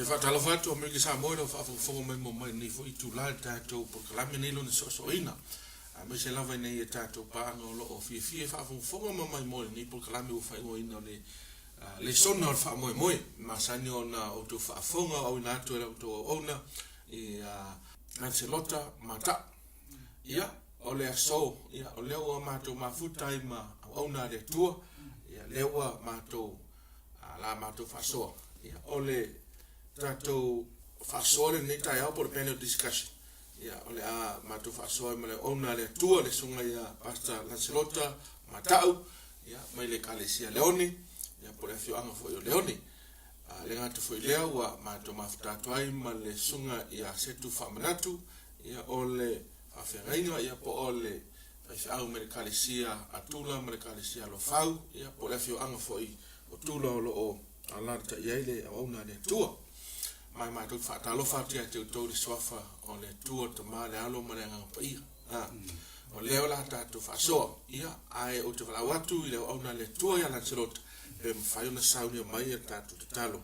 le fatalo fatu me ki sa mo no fa fo me mo mai ni fo itu la tato por la me no so ina a me se lava nei tato pa no lo fi fa fo mo mai mo ni por la me fa mo ina le sona fa mo ma sa ni ona o to fa fonga o na to ona Lancelota mata ia o le aso ia o le o mato mafuta ma ona le tua ia le o mato la mato faso ia o le tato faso le ni tai por panel discussion ia o le mato faso ma le ona le tua le sunga ia pasta Lancelota matau ia mai le kalesia leoni ia por e fio anga fo leoni le ngata foi lea wa mato mafuta toai ma le sunga ia setu famanatu ia ole aferaina ia po ole ai au merikalesia atula merikalesia lo fau ia po le fio anga foi o tula o alata ia ile au na le tua mai mato fata lo fatu ia te to le sofa o le tua to male alo male nga pa ia o le ola tatu faso ia ai o te watu ile au na le tua ia Lancelot e fai una sauni mai e tatu te talo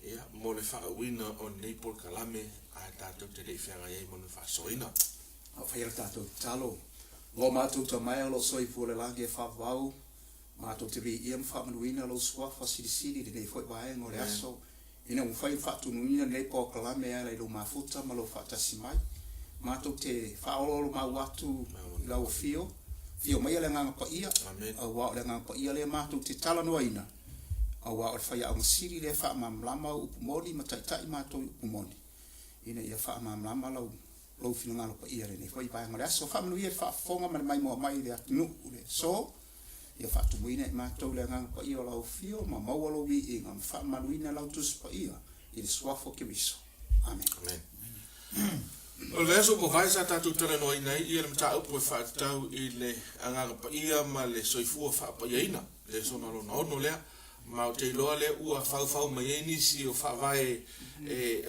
ia mo le fa wina o nei por kalame a tatu te le fianga ia mo le fa soina o fai tatu talo lo matu to mai lo soi fu le lange fa vau matu te vi ia fa wina lo swa fa sidi de foi vai no le aso ina un fai fa tu wina nei por kalame ia le lo mafuta ma lo fa tasimai matu te fa lo ma watu la o fio mai le nganga pa ia a wa le nganga pa ia le matu te tala no ina a wa o fai a siri le fa mamlama upumoni matai matu upumoni ina ia fa mamlama lo fina ngalo pa ia le ni foi pa ngala so fa manu ia fa fonga mai mo mai le nu le so ia fa tu muina matu le nganga pa ia lo fio ma mo lo wi e ngam fa manuina lo tus pa ia il swafo ke viso amen o le so po vai sa tatu tele no ina ia le mata po fa tau ile anga pa ia ma le soifu fa pa ia le so no no le ma o te loa le ua fau mai ni si o fa vai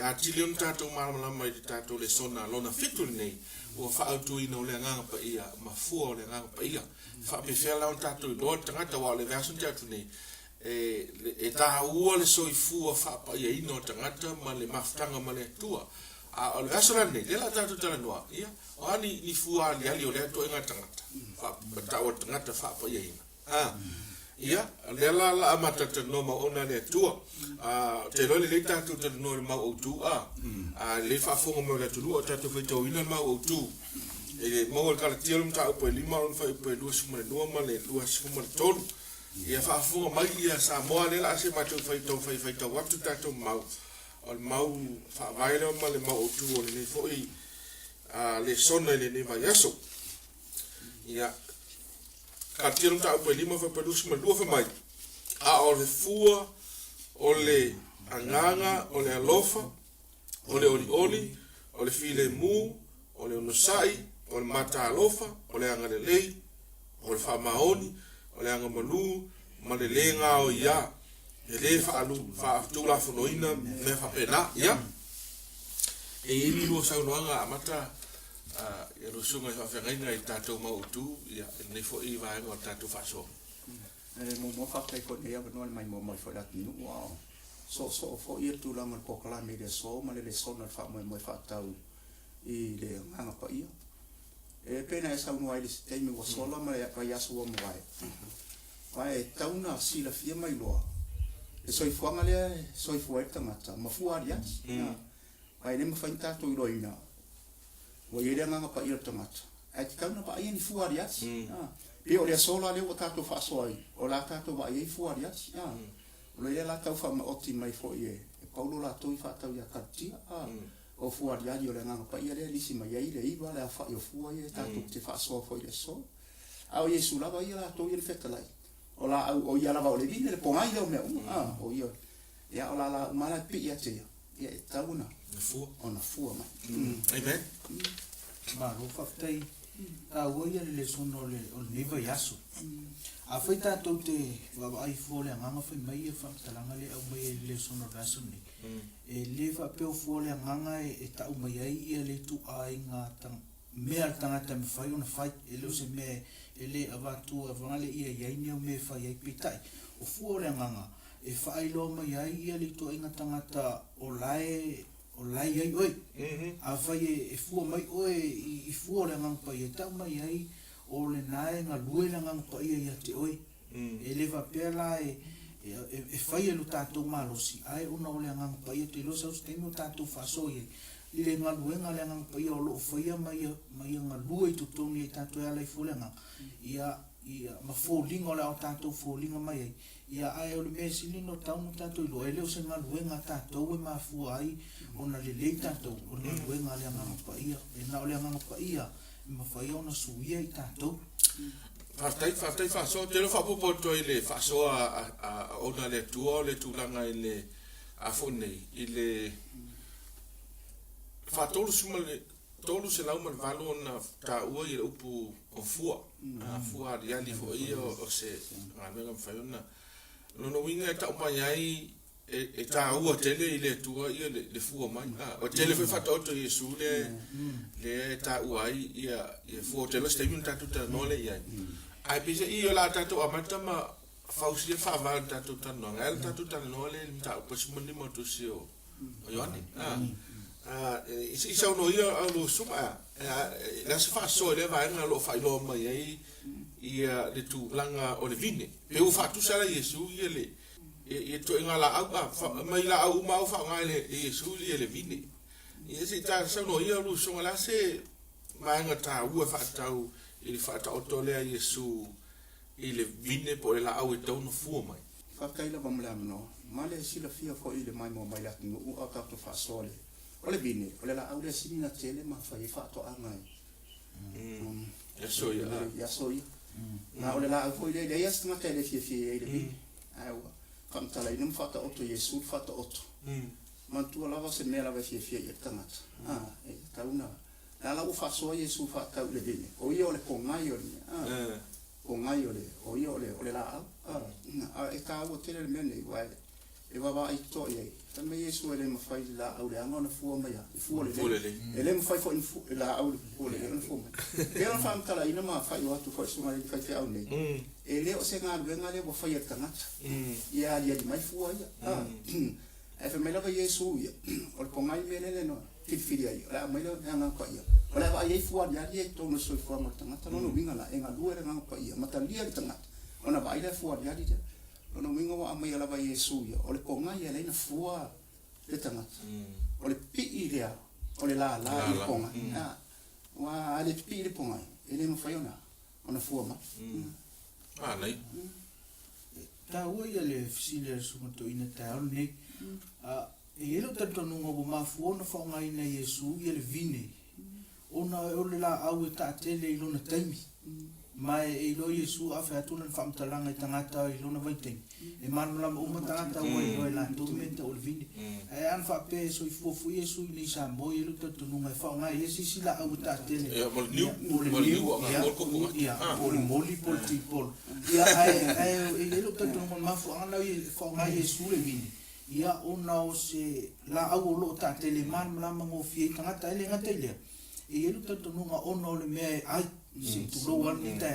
a tilion tatu ma mai tatu le sona lona fitu nei o fa tu ina le anga pa ia ma fu le anga pa ia fa pe fela on tatu do tanga wa le version tatu nei e ta ua le soifu fa pa ia ino tanga ma le maftanga ma le tua a o gasra ne le la tatu tala noa ia o ani ni fua ali o le to nga tangata fa ta o tangata fa pa ia ia le la amata te no ma ona le tua te lo le tatu te no ma o tu le fa fonga mo le tu o tatu fe to ina ma o tu e mo o kala tielum ta po lima on fa po lu suma no ma le lu suma ton ia fa fonga mai ia sa mo le la se ma tu fa to wa tu tatu ma al mau fa vai le ma le mau tu o le foi le sona le va yaso ia ka tirum ta po lima fa produs ma dua fa mai o le fua o le anganga o le alofa o le oli o le file mu o le nosai o le mata alofa o le anga le lei o le fa maoni o le anga manu ma le lenga o ia ele fa alu fa tu la fonoina me fa pena ya e ini lo sa no anga mata e lo sunga fa fenga i tato ma utu ya ne fo i va ngo tato fa so mo fa kai ko ne ya no mai mo fa dat nu wow so fo i tu la mo ko kala me de so ma le so na fa mo fa tau i le anga pa ia e pena esa no ai le mi wo so la ma ya so mo vai tau na si la fia mai lo e soi fuanga le soi fueta mata ma fuaria ai le mafain tato i roina o ile nga pa ia tomata ai ka na pa ia ni fuaria pe o le sola le o tato fa soi o la tato va ia fuaria o le la tau fa ma oti mai fo ie e paulo la toi fa tau ia katia o fuaria io le nga pa ia le lisi mai ia le iba le fa io fuaia tato te fa so fo ile so au yesu la va ia la toi il feta lai o la o ia la va o le vine le pongai le o me o ia ia o la mala pi ia te ia tauna fu ona fu ma amen ma ro fa tai a o ia le sono le o niva yaso a feita to te va ai fo le nganga fa mai e fa talanga le au mai le sono raso ni e le fa pe o fo le nganga e ta o mai ai ia le tu ai nga tang me al tanga te me fai ona fai e le se me ele avatu avale ia ia ni me fai ai pitai o fu le nganga e whaelo mai ai ia li to inga tangata o lai ai oi. A whai e fua mai oe i fua le ngang pai e tau mai ai o le nae ngā lue le ngang pai ia te oi. E lewa pēla e whai e lu tātou malosi. Ai una o le ngang pai e te lo sa ustemi o tātou whasoi e. I le ngā luenga le ngang pai o loo whaia mai ngā lue i tutoni e tātou e alai fulenga. Ia ma fōlinga o le au tātou fōlinga mai ai. Ia ai o le mea silino taunu tātou ilo. E leo se ngā luenga tātou e mafua ai o na le lei tātou. O ngā luenga le ngang pai ia. E na o le ngang pai ia. E mawhai o na suia i tātou. Whaftai whaso. Te lo whapopo toi le whaso a ona le tua o le tūlanga i le awhonei. I le whatolu suma le tolu se lau man valo na ta ua i le upu o fua. Fua ariali fo ia o se ngā mea mwhaiona. Lono winga e tau mai ai e tā ua tele i le tua ia le fua mai. O tele whi whatoto i Jesu le tā ua ai ia fua tele stemi tatu ta nole iai. Ai pise i o la tatu amata ma whausia whawal tatu ta noa. Ngai tatu ta nole li mta upasimoni mo tu si o Ioane. Isa uno ia au lo suma. La se whaso le vai ngā lo whailo mai ai ia le tu langa o le vine. Pe u whatu sara Jesu ia le ia to inga la au mai la au mau wha ngai le Jesu ia le vine. Ia se ta sa no ia lo suma la se mai ngā tā ua whatau i le whatau tolea Jesu i le vine po le la au e tau no fua mai. Whakaila mamlea mano. Male sila fia ko i le mai mo mai laki ngu au tātou whasole. O le vine, o le la au le sinina tele ma whai whato angai. Ya soia. Ya soia. Nga o le la au ko i le ias tanga tele fia e le vine. Aua. Kamtala inum whata oto Jesu whata oto. Mantua lava se mea lava fia i tangata. Tauna. La lau whasoa Jesu whata u le vine. O ia o le kongai o le. Kongai o le. O ia o le la au. E ka au o tele le mene i wae. E wawa i to i ei. Tama Jesu ele mawhai la au le anga o na fua mai a. I fua le le. Ele mawhai fo la au le fua le le fua mai. Pera whaamtala ina mawhai o atu fai sunga le fai te au nei. E leo se ngā ruenga leo wawhai at tangata. Ia alia di mai fua ia. E wha meilaka Jesu ia. O le kongai mele le no. Whiwhiri ai. O le a meilaka e anga kwa ia. O le a iei fua di alia e tōna soi fua mo tangata. Nono winga la e ngā lua e ngā kwa ia. Mata lia le tangata. Ona vai le fua di alia. Ona winga wa amai alava Jesu ia. O le kongai ia leina fua le tangata. O le pii lea. O le la i le kongai. Wa ale pii le kongai. E le mawhai ona. Ona fua ma. Nei. Tā ua ia le fisile sumato ina tā au nei. E elo tanto nunga o mafu ona whaongai na Jesu ia le vine. Ona o le la au e tā tele i lona taimi. Mai e ilo Jesu a whea tūna whaamtalanga i tangata i lona vaiteng. E manulama uma tangata ua i loe la tōmenta o le vine. E an whape so i fuafu Jesu i nei sa moi elo tanto nunga e whaongai Jesu si la au e tā tele. O le niu. O le moli pol tipol. Ia e elo tanto nunga mafu anau i whaongai Jesu le vine. Ia ona o se la au o loo tā tele manulama ngofie i tangata ele ngata i lea. E elo tanto nunga ona o le mea ai si tu lo wan ni ta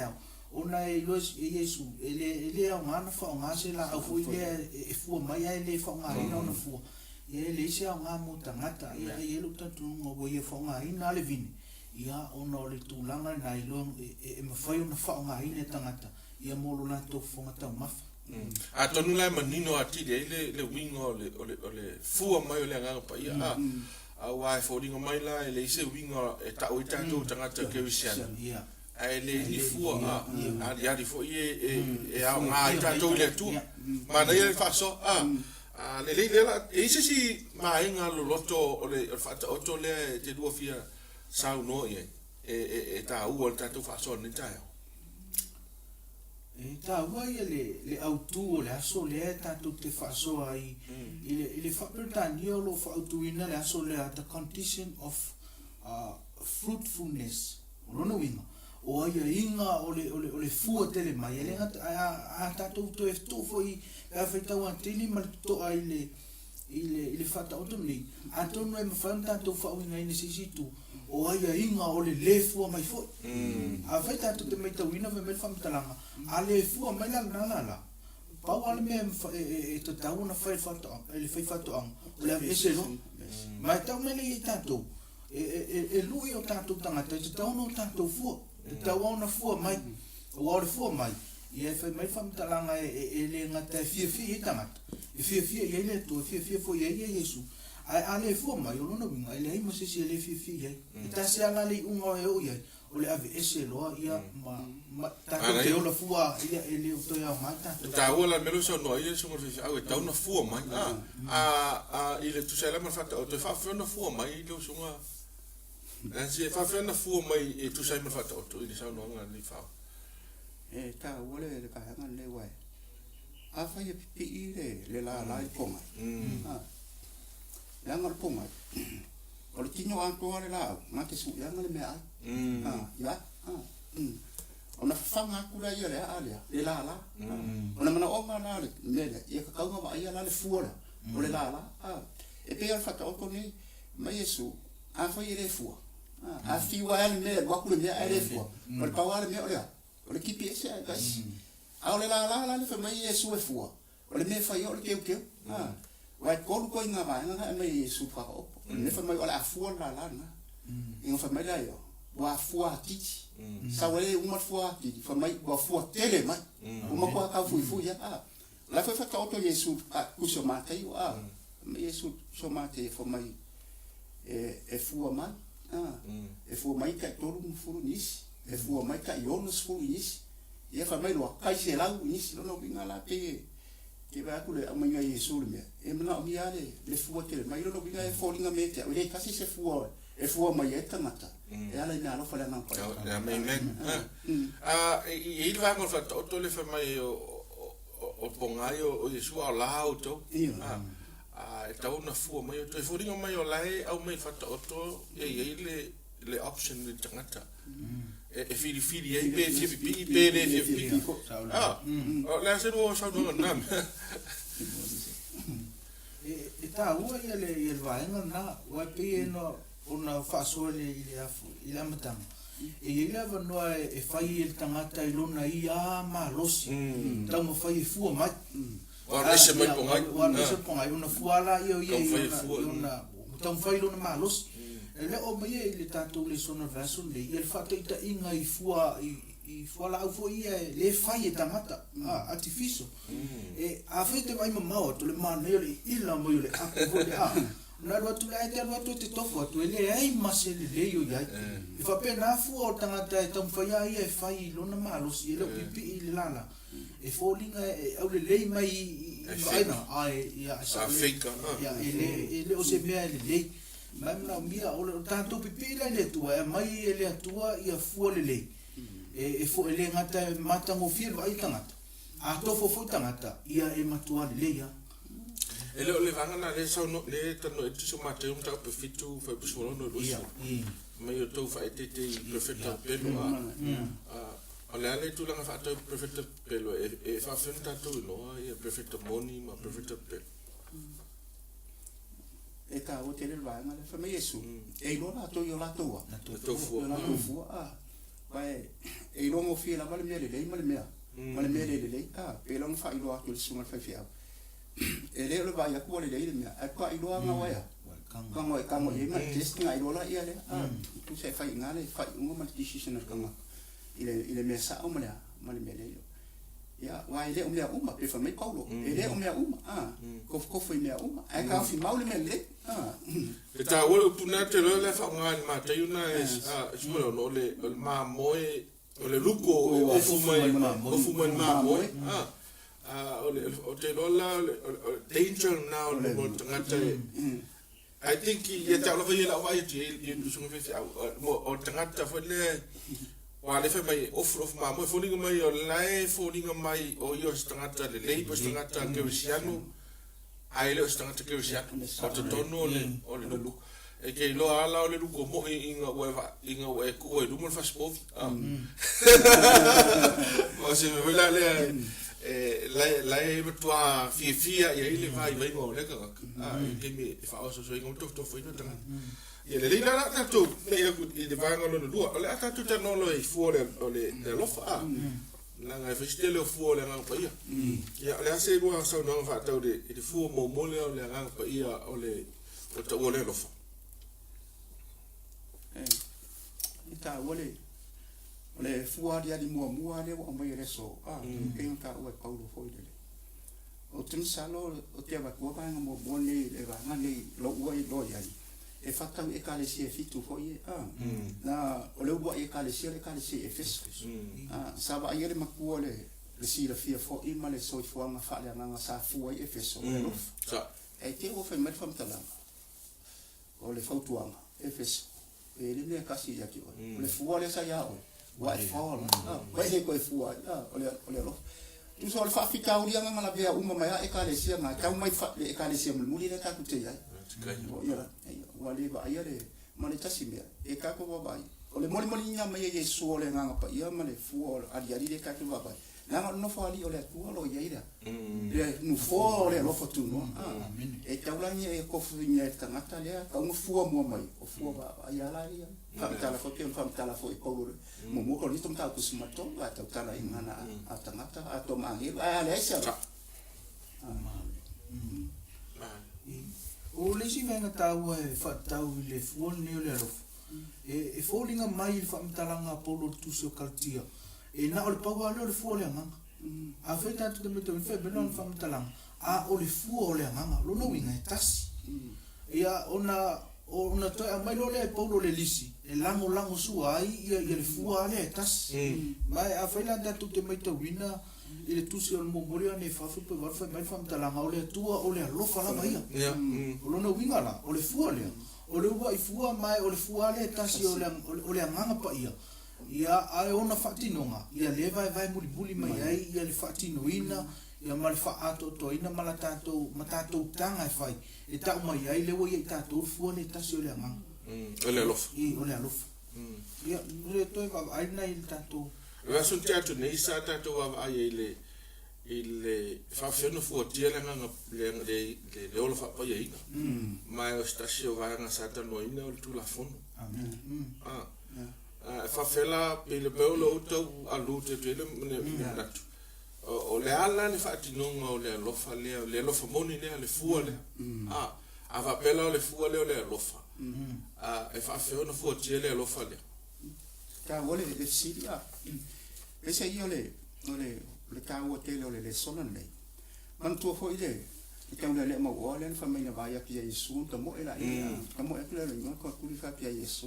ona e los e Jesu ele au ngana fa nga se la au foi le e fu mai ele fa nga ina ona fu ele se au nga mo tangata ia ele tanto ngo bo ia fa nga ina le vini ia ona le tu langa na i lo e ma foi ona fa nga ina tangata ia mo lo na to fo nga ta mafa a tonu la manino ati le wingo le fu mai le nga pa ia a wai fo dingo mai la le se winga e ta o tanto tangata ke wisiana ai le ni fua a ya di fo e a nga tanto le tu ma na ia fa so le la e se si mai nga lo loto o le fa o to le te dua fia sa no e ta u tanto fa so ni ta e ta vai le autu le aso le tanto te fa so ai ile fa per ni lo fa autu ina le aso le the condition of fruitfulness no winga o ia inga o le fua tele mai ele a tanto to e to foi a feita o antini mal to ai le fata o toni anto no e fa tanto fa winga ina sisitu o ia inga o le fua mai foi a feita to te mai tawina me fam talanga a le fua mai la pau ale me to tau na fai fato ele fai fato ang le ese no mai tau me le tato lui o tato tanga te tau no tato fu tau na fu mai o fu mai e fai mai fam talanga ele ngata fi tanga fi ele to fi fo ye yesu ale fu mai o no binga ele mo se ele fi ye ta se ala le unga e o ye o le ave ese loa ia ma tato te ola fua ia ele o toia mata ta ola melo so no ia so mo fi au tau na fu mai ile tu sela ma fata o te fa na fu mai lo so nga se fa na fu mai e tu sai ma fata o ile sa no nga ni fa ta ola le ka nga le wai a fa ye pi le la ponga ya ngal ponga o le tino anto ale la ma ke su ya ngale me ai ya ona fanga kula ia le ale le la ona mana o mana le le ia ka kaunga ba ia la le fuora o le la e pe al fata o koni ma yesu a fa ile fuo a fi wa ale me wa kula me ale fuo o le pawale me o le kipi ese guys a o le la le fa ma yesu e fuo o le me fa yo le ke wa ko ko inga ba nga me yesu fa o ne fa mai ola afua la na inga fa mai yo wa afua titi sa wale uma afua titi fa mai wa afua tele mai uma ko ka fu ya la fa ka auto yesu ku so mata yo yesu so mata fa mai e fua mai e fua mai ka tolu mu fu nis e fua mai ka yo no fu nis ye fa mai lo ka se la nis no binga la pe ke ba ku le amanga yesu le e mana o miale le fua ke mai lo binga e folinga me te le kasi se fua e fua mai e tangata e ala ina lo fala nan pa ya me e va con fatto to le fa mai o pongaio o yesu ala auto e tau na fua mai to e folinga mai o lai au mai fatto to e le option le tangata e fili e be le la se no sa no na e ta ua ia le vaenga na ua pe no ona faso le i la matanga e ia vanoa e fai il tangata i lona ia malosi tau mo fai fua mai wa se mai pongai una fuala ia ona tau fai lona malosi le o mai le tatou le sona vaso le ia fato ita inga i fua la au foi le fai tangata artificial e a fete mai mamao to le mana le ila mo le ako le na ro tu la te ro te tofo tu le ai masele le yo ya e fa pena fu o tangata e tam fai ai e fai lo na malo si le pipi le lala e folinga e au le mai ai na ai ya sa fika ya ele o se me le mai na mia o tanto pipi le tua mai le tua ia fu le e fo ele ngata mata ngo fil vai tangata a to fo tangata ia e matua le ya ele le vanga na le so no le tano e tu mata un ta pe fitu fa busolo no lo so mai o to fa te perfecto pelo ale tu la fa to perfecto pelo e fa fenta to no e perfecto moni ma perfecto pelo e ka o te le vanga le fa mai yesu e lo na to yo la to to fu vai e lo mo fi la vale me le male me le pe lo fa ilo a tu sunga fa fi e le lo vai a ku le me a ka ilo nga wa ya ka mo e ma testing ai lo la ia le tu se fa ngale fa ngo ma decision ka nga ile me sa o male me le ya wa ile o me uma pe fa me paulo e le o me uma ko foi me uma ai ka fi maule me le e ta wo punate lo le fa ngal ma te una es solo no le ma moe o le luko o fumai ma moe o te lo la danger now le mo tangata I think ye ta lo vai la vai te ye du sunga fe o tangata fo le wa le fe mai of ma moe fo ninga mai o lai fo ninga mai o yo tangata le lei po tangata ke sianu ai le tangata ke sianu o te tono o le lu e ke lo ala o le lu ko mo inga we ku e lu mo fa spov o se me la la e tua fia e ile vai mo le ka ke mi fa o so inga to foi no tanga e le la na to me e de vai ngolo lu o le ata tu te no lo e fuore o le lo fa la ngai festele o fu le ngang pa ia ya le ase go sa no fa tau de fu mo le o le ngang pa ia o le o ta o le lo fa ita ole fu dia di mua le o mai le so ke ka o paulo foi le o tin salo o te va ko va mo bone le va ngale lo ua i lo ia e fatta e kale si e fitu foi na o le ua e kale si e fes sa va ia le maku le si la fia fo i male so fo nga fa le nga sa fu e fes o le sa e te o fe met fam tala o le fautuanga e fes e le ne kasi ya ki o le fu le sa ya o wa e fa wa e ko e fu o le lo tu so le fa fika o dia nga la vea uma mai e kale si nga ka mai fa e kale si mo muli le ka ku te ya wa le ba ia le mane tasi mea e ka ko ba o le moli nya mai e su o le nga pa ia mane fu o ali le ka ku ba ba na no fa ali o le tu lo ia ira le no fo le lo fo tu no e ka ula ni e ko fu nya ta ngata le ka mo fu mo mai o fu ba ia la ia fa ta la fo ke fa ta la fo e ko mo ko ni tom ta ku smato ba ta la ingana a ta ngata a to ma ngi a le sia o le si venga tau e fa tau le fu ne le ro e fo linga mai fa mtalanga polo tu so kaltia e na o le pau ale o le fu o le anganga a fe tanto te mete me fe benon fa mtalanga a o le fu o le anganga lo no winga e tasi ia ona to a mai lo le polo le lisi e lango su ai ia le fu ale e tasi mai a fe tanto te mete wina ile tu si o mo moria ne fa fu pe va fa mai fa mtalanga o le tua o le lo fa la mai o lo no winga la o le fu ale o le wa i fu mai o le fu ale e tasi o le anganga pa ia ai ona fatinonga ia le vai muli mai ai ia le fatinoina ia mal fa ato to ina malatato matato tanga fai e ta mai ai le wo ia tato fu le tasio le nga ole lof o le lof ia le to va ai na il tato va sul teatro nei sa tato va ai le fa feno fu tia le nga le ole fa pa ia mai o stasio va nga sa ta no ina o tu la fono amen fa fela pele pelo to alu te le natu o le ala le fa tinonga o le lofa le lofa moni le fu le a va pela le fu le lofa e fa fe no fu te le lofa le ka wole le siria e se io le ka wo te le sona nei man tu fo ile ke le mo o le fa mai na vai a pia Yesu to mo ela ia mo e le ngo ko ku fa pia Yesu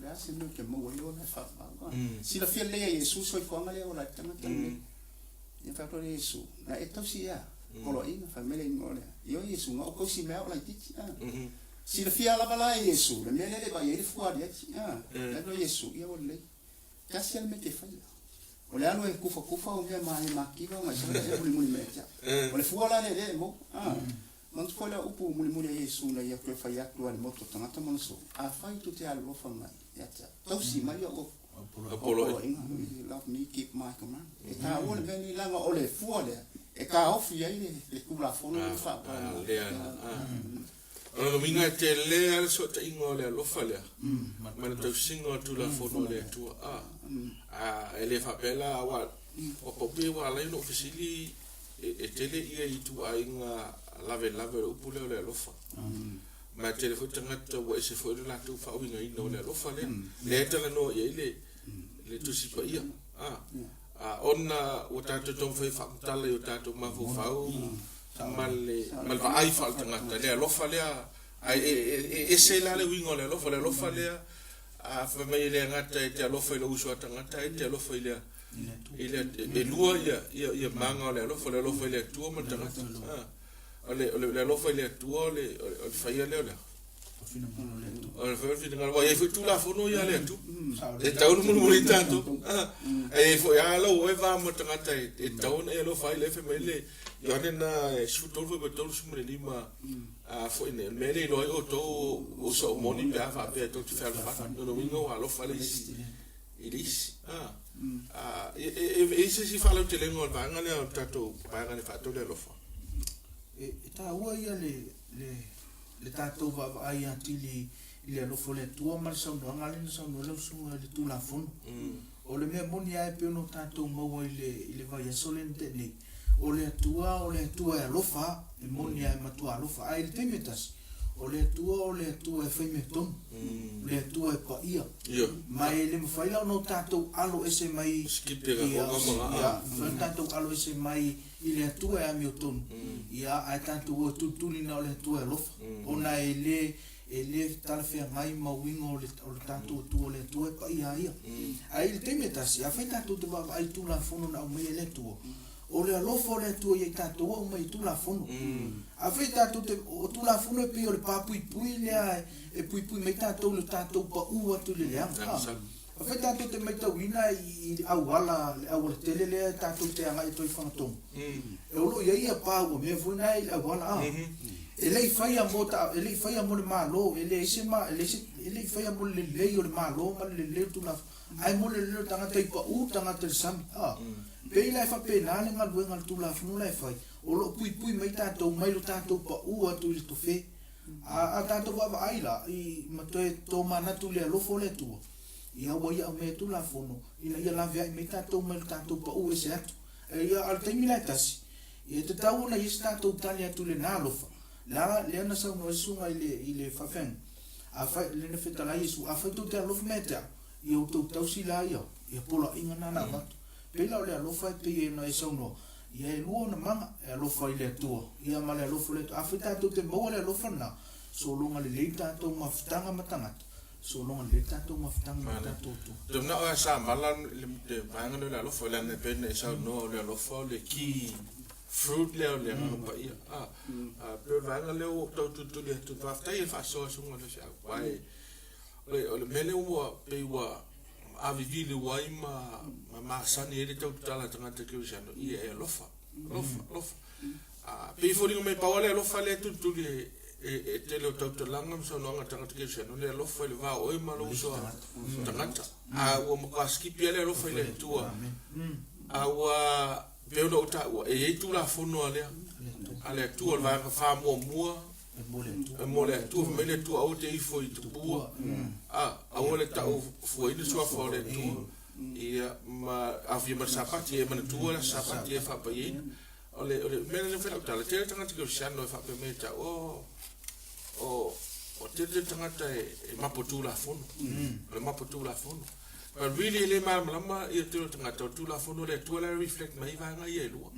la se no ke mo o na fa si la fia le Yesu so ko ngale o la tama tama e fa pro Yesu na e to si ya ko lo ina fa mele ngole yo Yesu ngo ko si me o la titi si la fia la bala Yesu le mele le ba ye fu a dia la lo Yesu ia o le ya se me te fa o le alo e kufa o me mai makiva ma se le muli mecha o le fuala le mo man ko la upu muli Yesu na ya ko fa ya ko al moto tanga mo so a fa tu te al lofa mai ya ta to si mai o apolo love me keep my command e ka o le veni la o le fuala e ka o fi ai le ku la fono fa o minga te le so te ingo le lofa le ma te singo tu la fono le tu ele fa bela wa o popi wa la no ofisili e tele ia i tu ainga lave o pule le lofa ma telefone tanga to wa se fo la tu fa winga i no le lofa le tele no ia le tu si pa ia onna o tato ton foi fa tale o tato ma fo fa mal va ai fa tanga le lofa le e se la le winga le lofa le a fa mai le ngata e te alofa i lo uso atangata e te alofa i le e lua ia manga o le alofa i le atua ma tangata o le alofa i le atua o le whaia leo leo o le whaia fina ngara ia tu la fono ia le atu e taunu muni tanto e fo ia alo e va ma tangata e taunu e alofa i le fe mai le ione na e sutol fo betol sumre lima fo ine mele lo o to o so moni pe ava pe to te fa fa no wingo alo fa le ilis e se si fa lo te lengo va ngale o tato va ngale fa to le lo fa e ta ua ia le tato va ai antili ile lo fo le tua mal so no ngale so no le so le tu la fon o le mea moni ai pe no tātou maua i le vai asolen te nei. O le atua e alofa, e moni ai matua alofa, ai le temetas. O le atua e whai me tonu. Le atua e pa ia. Mai le mawhaila no tātou alo ese mai. Skipera o ngama. Ia, tātou alo ese mai i le atua e ame o tonu. Ia, ai tātou o tutuli na o le atua e alofa. Ona e le talawhea ngai mawinga o le tātou atua o le atua e pa ia ia. Ai le temetasi, a whai tātou te wawa ai tūla whono na au mai e le atua. O le alofa o le atua i tātou au mai tūla whono. A whai tātou te o tūla whono e pe o le pāpui pui lea e pui mai tātou le tātou pa ua tu le leanga. A whai tātou te mai tau ina i au ala le tele lea tātou te anga i toi whangatonga. E olo ia ia pāua mea vuina i au ala a. E lei whaia mo le mālo, e lei whaia mo le lei o le mālo, ma le lei tūla. Ai mo le lei tangata i pa u tangata le sami. Pei lai whapena le ngaluenga le tūla whanu lai whai. O lo pui mai tātou, mai lo tātou pa ua tu i le tofe. A tātou wawa aila, i matoe tō manatu le alofo le tua. I awa ia me tūla whanu. Ina ia lawe ai mai tātou, mai lo tātou pa ua se atu. E ia al taimi lai tasi. I te tau na isi tātou tali atu le nā alofa. La le ana sa no sunga i le fafen. A fai le ne feta la Yesu, a fai tu te alofa meta. I o tau sila ia, i pola inga nana matu. Pela o le alofa pe e na isa no. Ia e lua na manga e alofa i le atua. Ia ma le alofa le atua. A fai tātou te maua le alofa na. So longa le lei tātou mawhitanga matangata. So longa le lei tātou mawhitanga matangata. Te mna o sa malan le vaanga le alofa le ane pene isa no le alofa le ki fruit leo le ngapa ia pe vanga leo tu le tu taftai e faso sunga le sia vai o le mele ua pe ua a vivile wai ma sani ele tau tala tanga te ke usano ia e lofa pe fori me pawale lofa le tu le e te lo tau langa so no nga tanga te ke usano le lofa le va o ma lo so tanga o mo ka skip le lofa le tua Pero no ta e tu la fono ale tu va fa mo e mole tu mele tu o te foi tu bua a ole ta foi ni sua fora tu e ma havia ma sapati e ma tu la sapati e fa pa ye ole mele no fa ta le te tanga te siano fa pe meta o te tanga te ma potu la fono le ma potu la fono. But really, le lama ia te tanga tu la fono le tu la reflect mai vanga ia lua.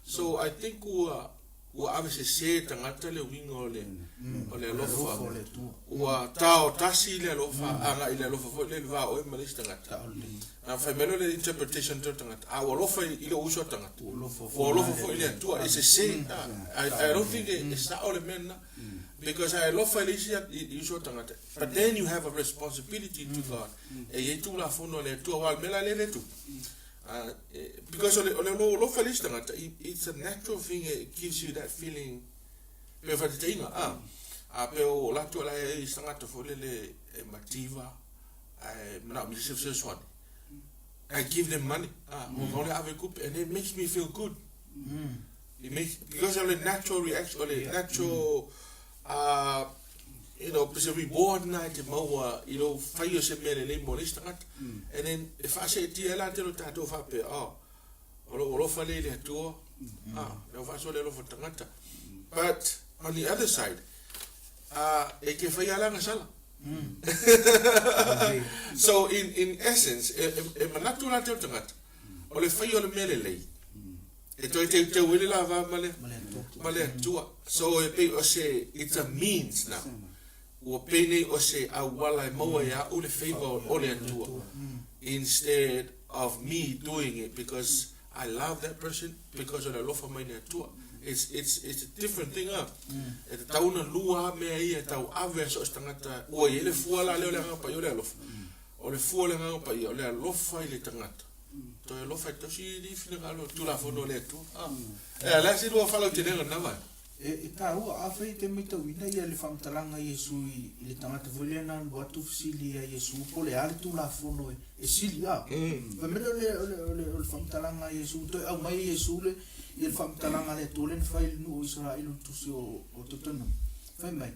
So I think ua avese se tanga le winga ole lofa. Ua tao tasi le lofa anga ile lofa fo le va o ma le tanga. Na fa melo le interpretation to tanga. A lofa ile uso tanga. Fo lofa fo ile tu is a say. I don't think it's not all men. Because I love Felicia, you show tangata. But then you have a responsibility to God. E ye tu la fono le tu wal mela le tu. Because ole lo Felicia tangata, it's a natural thing. It gives you that feeling. Pe fa te inga pe o la tu la e tangata fo le mativa. Na mi se swan. I give them money. Only have a coup and it makes me feel good. It makes because of the natural reaction, or the natural it's a reward night in Maua, fire se mele le molistat. And then if I say tiela te lo tato fa pe o fa le le tu no fa so le lo tangata. But on the other side, e ke fa yala ngasala. So in essence, e manatu la te tangata. O le fa yo le mele le. E toi te wile la va male tua. So e pe o se it's a means now. O pe nei o se awala e maua ya o le favor o le tua. Instead of me doing it because I love that person because of the love of my tua. It's a different thing up. E te tauna lua mea ia tau ave so tangata. O e le fuala leo le ngapa yo le alofa. O le fuala ngapa yo le alofa i le tangata. To e lofa to si di fina galo tu la fono le tu la si do falo te nenga nava e ka ua a fai te mita wina ia le whamtalanga Yesu i le tangata volena wa tu fisili a Yesu po le ale tu la fono e sili a pa mena le whamtalanga Yesu to au mai Yesu le i le whamtalanga le tole fai nu o Israel tu si o tutanu fai mai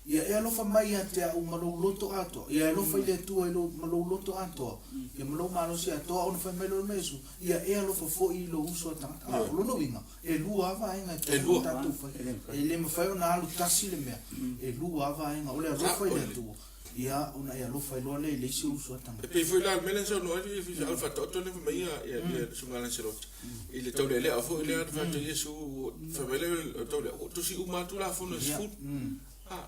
ia e alofa mai a te au malou loto ato ia e alofa i le atua i lo malou loto ato ia malou malosi atoa ona fai mai lo mesu ia e alofa fo'i i lo uso atangata o lono winga e lua avaenga e lua tatu fai e le mawhai ona alu tasi le mea e lua avaenga o le alofa i le atua ia ona e alofa i loa le isi uso atangata e pe foi la mele so no e fi alfa toto le mai ia sungala selot i le tole le afo le fa te yesu fa mele tole o to si uma tu la fo no sfu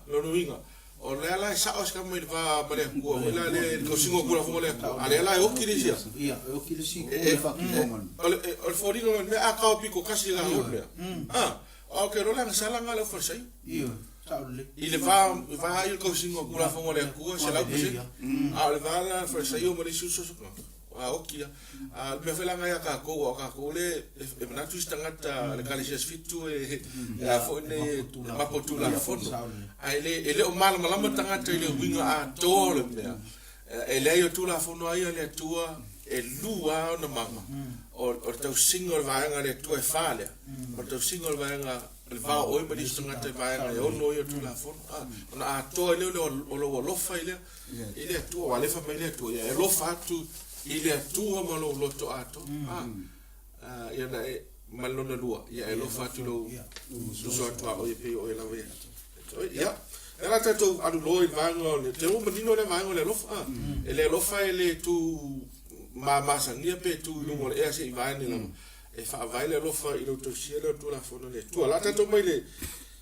lo no winga o le ala sa os ka mai va mare ku o le ko singo ku la fo le ale ala o kirisia ia o kirisi e fa ki o fo ringo me a ka o piko kasi la o le o ke ro la sala ngala fo sai ia i le va il ko singo ku la fo le ku se la ku se a le va la fo sai o mo le su so a okia a me fela nga ka ko le e na tu stangata le kalisia fitu e a fo ne mapotula fo ai le o mal malama tangata le winga a tole me e le yo tu la fo no ai le tua e lua na mama o tau single va nga le tua e fale o tau single va nga le va o me di stangata va nga o no yo tu la fo a to le o lo fa ile tua wale fa me le tua e lo fa tu ile tua malo loto ato ia na e malona lua ia e lo fatu lo so atu o e pe o e la ve ia era tato alu lo i vango le te o menino le vango le lofa e le lofa ele tu ma sangia pe tu lungo le e se i vane la e fa vai le lofa i lo to sielo tu la fono le tu la tato mai le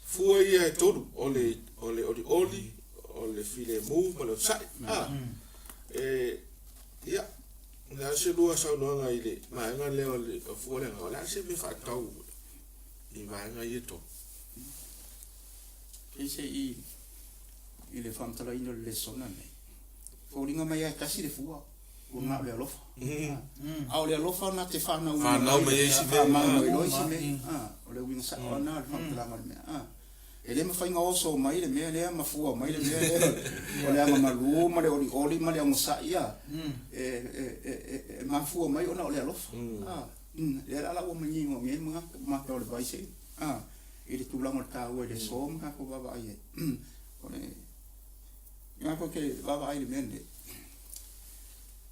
fu ia todo o le file mu malo sai ia na se lua sa no nga ile ma nga le o fu le nga la se me fa tau i va nga i to ese i le fam tala ino le sona ne fo ringa mai a kasi le fuwa o nga le alofa a le alofa na te fa na me isi me ma no isi me o le winga sa ona le fam tala me ele me fai ngoso mai le me le ma fuwa mai le me o le ma lu ma le oli ma le ngosa ia ma fuwa mai ona o le alofa le ala o mani mo me ma to le vai se ele tu la morta o le som ka ko baba ai o le ya ko ke baba ai le mende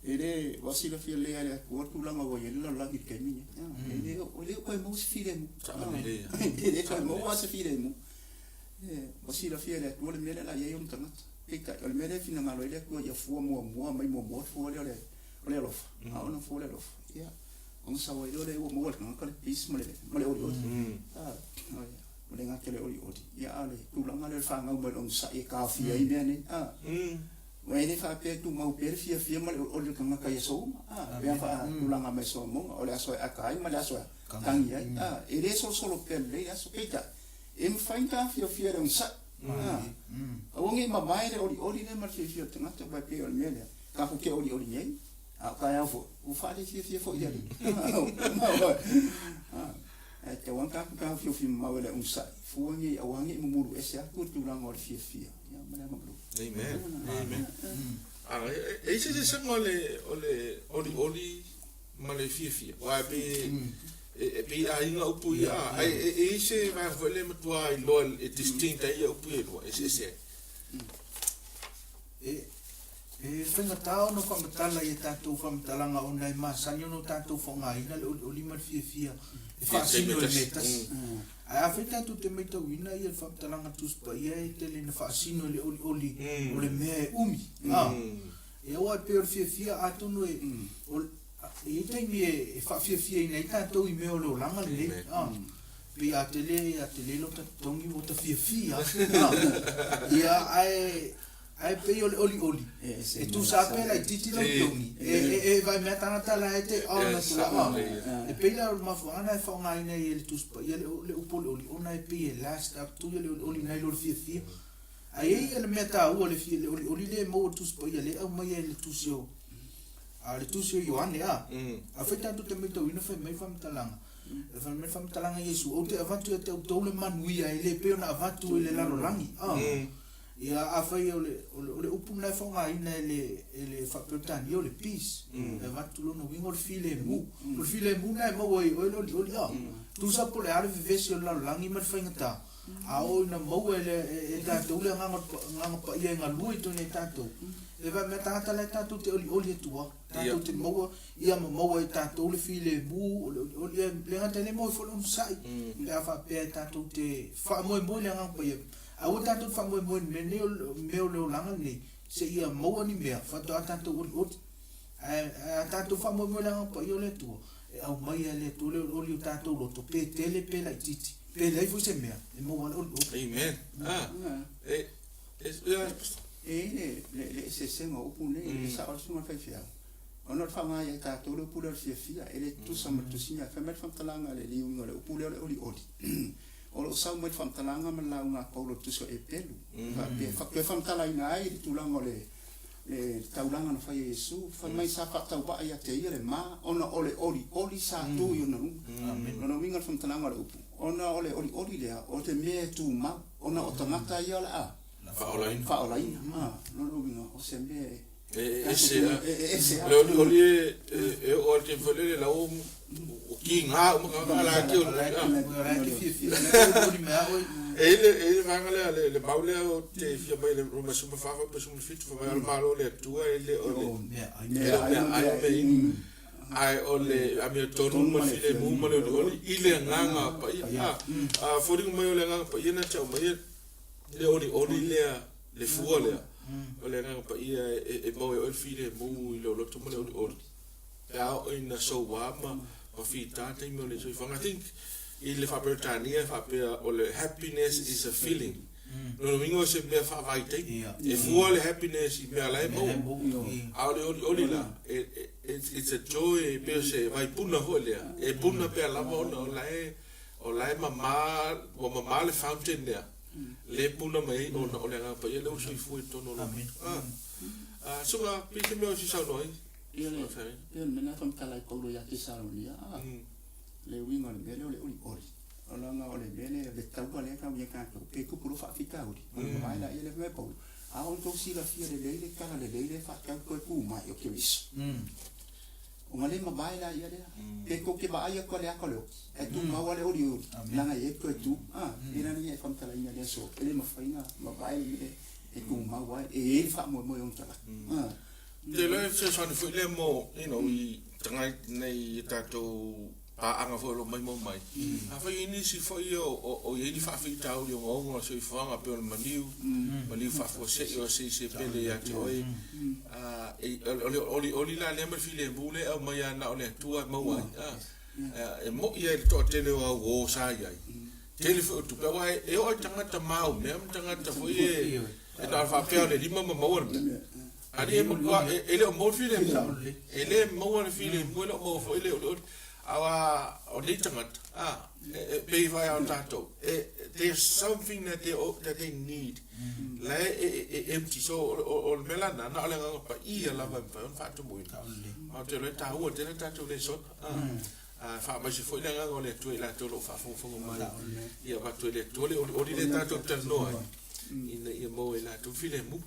ele wasila fia le ale ko tu la ngo ye la ki ke mi ele o le ko mo sfile mu ele ko mo was sfile mu wasila fia le tu le mele la ye un tanat ika le mele fina malo ile ko ya fu mo mai mo fu le lof ona fu le lof ya on sa wa ile o mo ka le pis mo le o mo le ngakele o ya ale tu la ngale fa nga mo on sa e ka fia i bene wa ele fa pe tu mau per fia mo o le kanga ka yeso ya fa tu la nga me so mo o le aso akai ma le aso kan ya ele solo per le aso keita em fainta fia un sa awongi ma mai le oli le mar fia tanga te ba pe o mele ka ko ke oli nei a ka ya fo u fa le fia fo ya te wan ka fia ma le un sa fuangi awangi mo muru ese ku tu la ngor fia ya ma ma bro amen e se se oli ma le fia wa be e pe ai nga upu ia e se va vole matua i lo e distinta ia upu e lo ese whenga tau no whamatala i tātou whamatalanga o nei māsanyo no tātou whangaina o lima fia e whaasino e metas ai a whai tātou te meitau ina i e whamatalanga tuspa ia e te le na whaasino le o le mea e umi e awa e peo fia atono e taimi e whawhia i nei tātou i mea o leo langa le pe a te le lo tatongi o ta fia ia ai pe oli e tu sa pe la titi lo tongi e vai me tangata la e ona tu la e pe la ma fu ana e fa nga ina e tu spa ia le upol oli ona e pe last up tu le oli nai lo fia ai e le meta o le fia le oli le mo tu spa ia le au mai le tu sio a le tu sio Ioane a feta tu te meto ina fa mai fa mtalanga e fa mai fa mtalanga Yesu o te avantu te o le manuia e le pe ona avantu le laro langi ia a fai o le upuna fonga ina ele facultani o le peace e vatu no wingo le file mu na mo o oli tu sa pole ale vivesi o la langi ma fainga ta a o na mau e tātou le nganga pa ia ngā lui tu nei tātou. E vai mea tāta lai tātou te oli atua. Tātou te maua, ia maua e tātou le file mū, le ngata le moi wholon sai. Le a whapea e tātou te whaamoe le nganga pa ia. A o tātou whaamoe me meo leo langa nei, se ia maua ni mea, whato a tātou oli. A tātou whaamoe le nganga pa ia le atua. E au mai a le atua le oli o tātou loto, pe tele pe lai titi. Pe lai fu se mea, e maua le oli. Amen. Le se senga upu nei, le sa ora sunga fai fiao. Ona whanga ia tātou le upu leo fia, ele tusa matusinya, whamel whamtalanga le liunga le upu leo le oli. O lo sau mai whamtalanga ma lau ngā paulo tusa e pelu. Whakue whamtalaina ai, le tūlanga le taulanga na whai Yesu, whamai sa whatau ba ia te ia le mā, ona ole oli sa tū i ona runga. Ona winga whamtalanga le upu. Ona ole oli lea, o te mea tū mau, ona o tangata ia le a. Whaolaina. Nono winga, o se mea ese oli o te whalere la o ki ngā umakakala ki o ele vangale le maulea o te fia mai le roma suma whawa pa suma fitu whamai al malo le atua ele o le ai o le a mea tonu ma file muma le oli ile nganga pa ia a fōringu mai o le nganga pa ia na chau mai le oli lea le fua lea o le nganga pa ia e mau e file mu i lo loto mo le oli e ao ina so wama o fi tata i mo le so I think I le whaperitania whapea o le happiness is a feeling no mingo se mea whawaitei e fua le happiness I mea lai mau ao le oli la it's a joy peo se vai puna ho lea e puna pea lama ona o lai mama le fountain lea le puna mai ona o le ngapa ia le uso I fua I tono lo sunga pite mea o si sau noi ia le mena whamtalai paulo ia ki Salonia le winga le mele le oli ona nga ole mele le taupa le ka ia ka pe kupuru fa fika uri mai la ile me paulo a on to si la fia le leile ka le leile fa ka ko ku mai o ke wis o ngale ma mai la ia le pe ko ke ba ia ko le akolo e tu ma wale oli la nga ye ko tu ina ni e whamtalai ia le so ele ma faina ma mai le e ku ma wa e fa mo on tala te le se sani fu le mo I tangai nei tato pa anga fo lo mai mai a fa ini si fo o ni fa fi tau yo ngo so I fanga pe maliu fa fo se yo se pele ya te oi oli la le mer file bule au mai na ole tua mo ai e mo ia to tele o sa ia tele fo tu pe wa e o tanga mau me tanga fo e ta fa pe le lima mo ali ele o mo file ele mo file mo mo fo ele awa o le tangat pe vai ao tato there's something that they need la empty so o melana na le nga pa ia la va fa to mo o te le ta o te le tato le so fa ma si foi le nga o le tu la to lo fa fo mai ia va tu le o le tato te no ina ia mo la tu file mu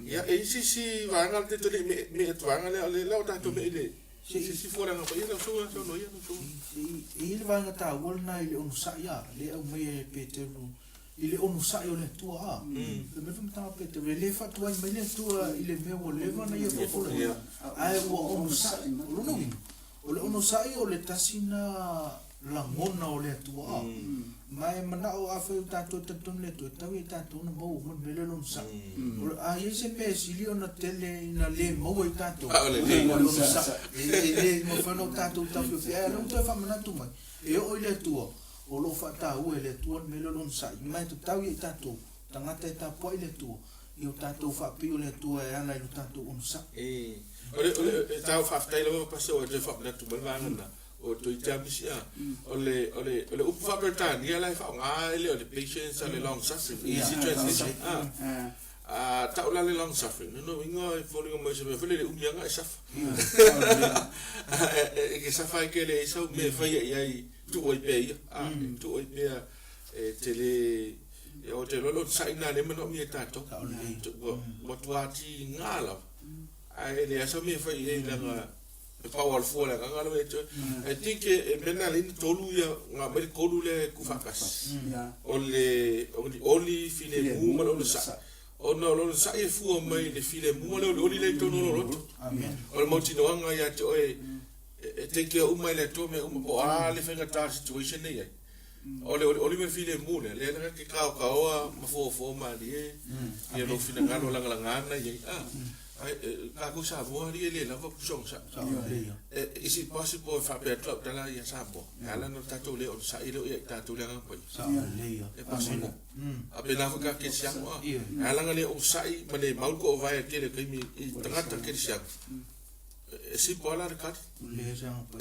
ia e si va nga te le me tu nga le la tato me le si fora nga pa ia so no ia so I le vanga ta wol na ile onu sa ia le au mai Peteru ile onu sa yo le tua le me fum ta Peteru le fa tua mai le tua ile me wo le va na ia fo ai wo onu sa lo onu sa yo le tasina la ngona o le tua mai mana o a fe ta to le to ta we ta to no mo me le onu sa a ye se me si li ona tele na le mo I ta to le sa le mo fa no ta to ta fe lo to fa mana tu mai e o le tua o lo fa ta u le tua me le onu sa mai to ta we ta to tanga ta po le tua io ta to fa pi le tua e ana lo ta to onu sa o ta fa ta lo pa so de fa na tu ba na o to jamisi ole upa bertani ia lai fa nga ele ole patience ale long suffering easy translation ta ola le long suffering no winga following mo se me fele umia nga saf ke safa ke le so me fa ia tu oi pe tu oi pe tele o te lo sa ina le mo mi ta to what what ngala ai le so me fa ia la power for la ngalo I think mena le tolu ya nga me kolu le kufakas oli file mu ma lo sa ono lo sa e fu mai le file mu lo oli le tono lo amen o mo tino nga ya to e take care umai le to me o le fenga ta situation ne oli me file mu le na ke ka o ma fo ma di e lo fina ngalo la ngana ye ka ko sa bo ri le la ko song sa is it possible fa pe club dala ya sa bo ala no tato le o sa ile o tato le nga po sa le e possible apena ko ka ke sia mo ala nga le o sai ma le mau ko vai ke le kimi tangata ke sia si bola ka le sa po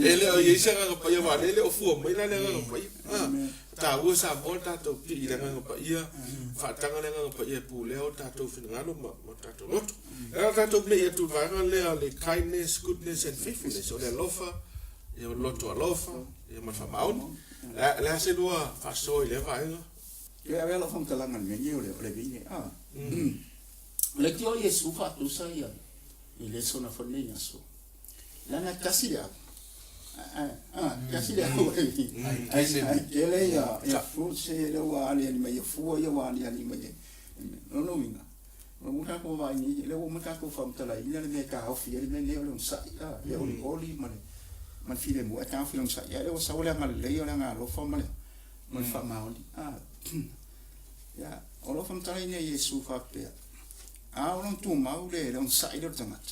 ele o yesa nga pa ya wa le o fu mo ina le nga pa ta wo sa bo tato pi le nga pa ia fa tanga le nga pa ia pu le o tato fin nga lo ma tato lot era tato me ia tu va le kindness goodness and faithfulness o le lofa e o loto alofa e ma fa maun la se do fa so ile va e ave la fonte la ngan me le vini le tio Yesu fa tu sa ia ile sona fonenya so la na kasilia kasi le ele ya fuse le wa ali ni mai fu ya wa ali mai no winga mo ka ko va ni le mo ka ko fam tala ni le ka ho fi le le sa ya oli man fi le mo ka fi sa ya le sa wala ngal le yo nga lo fam le man fa ma oli ya olo fam tala ni Yesu fa pe on tu ma le sa ile tangat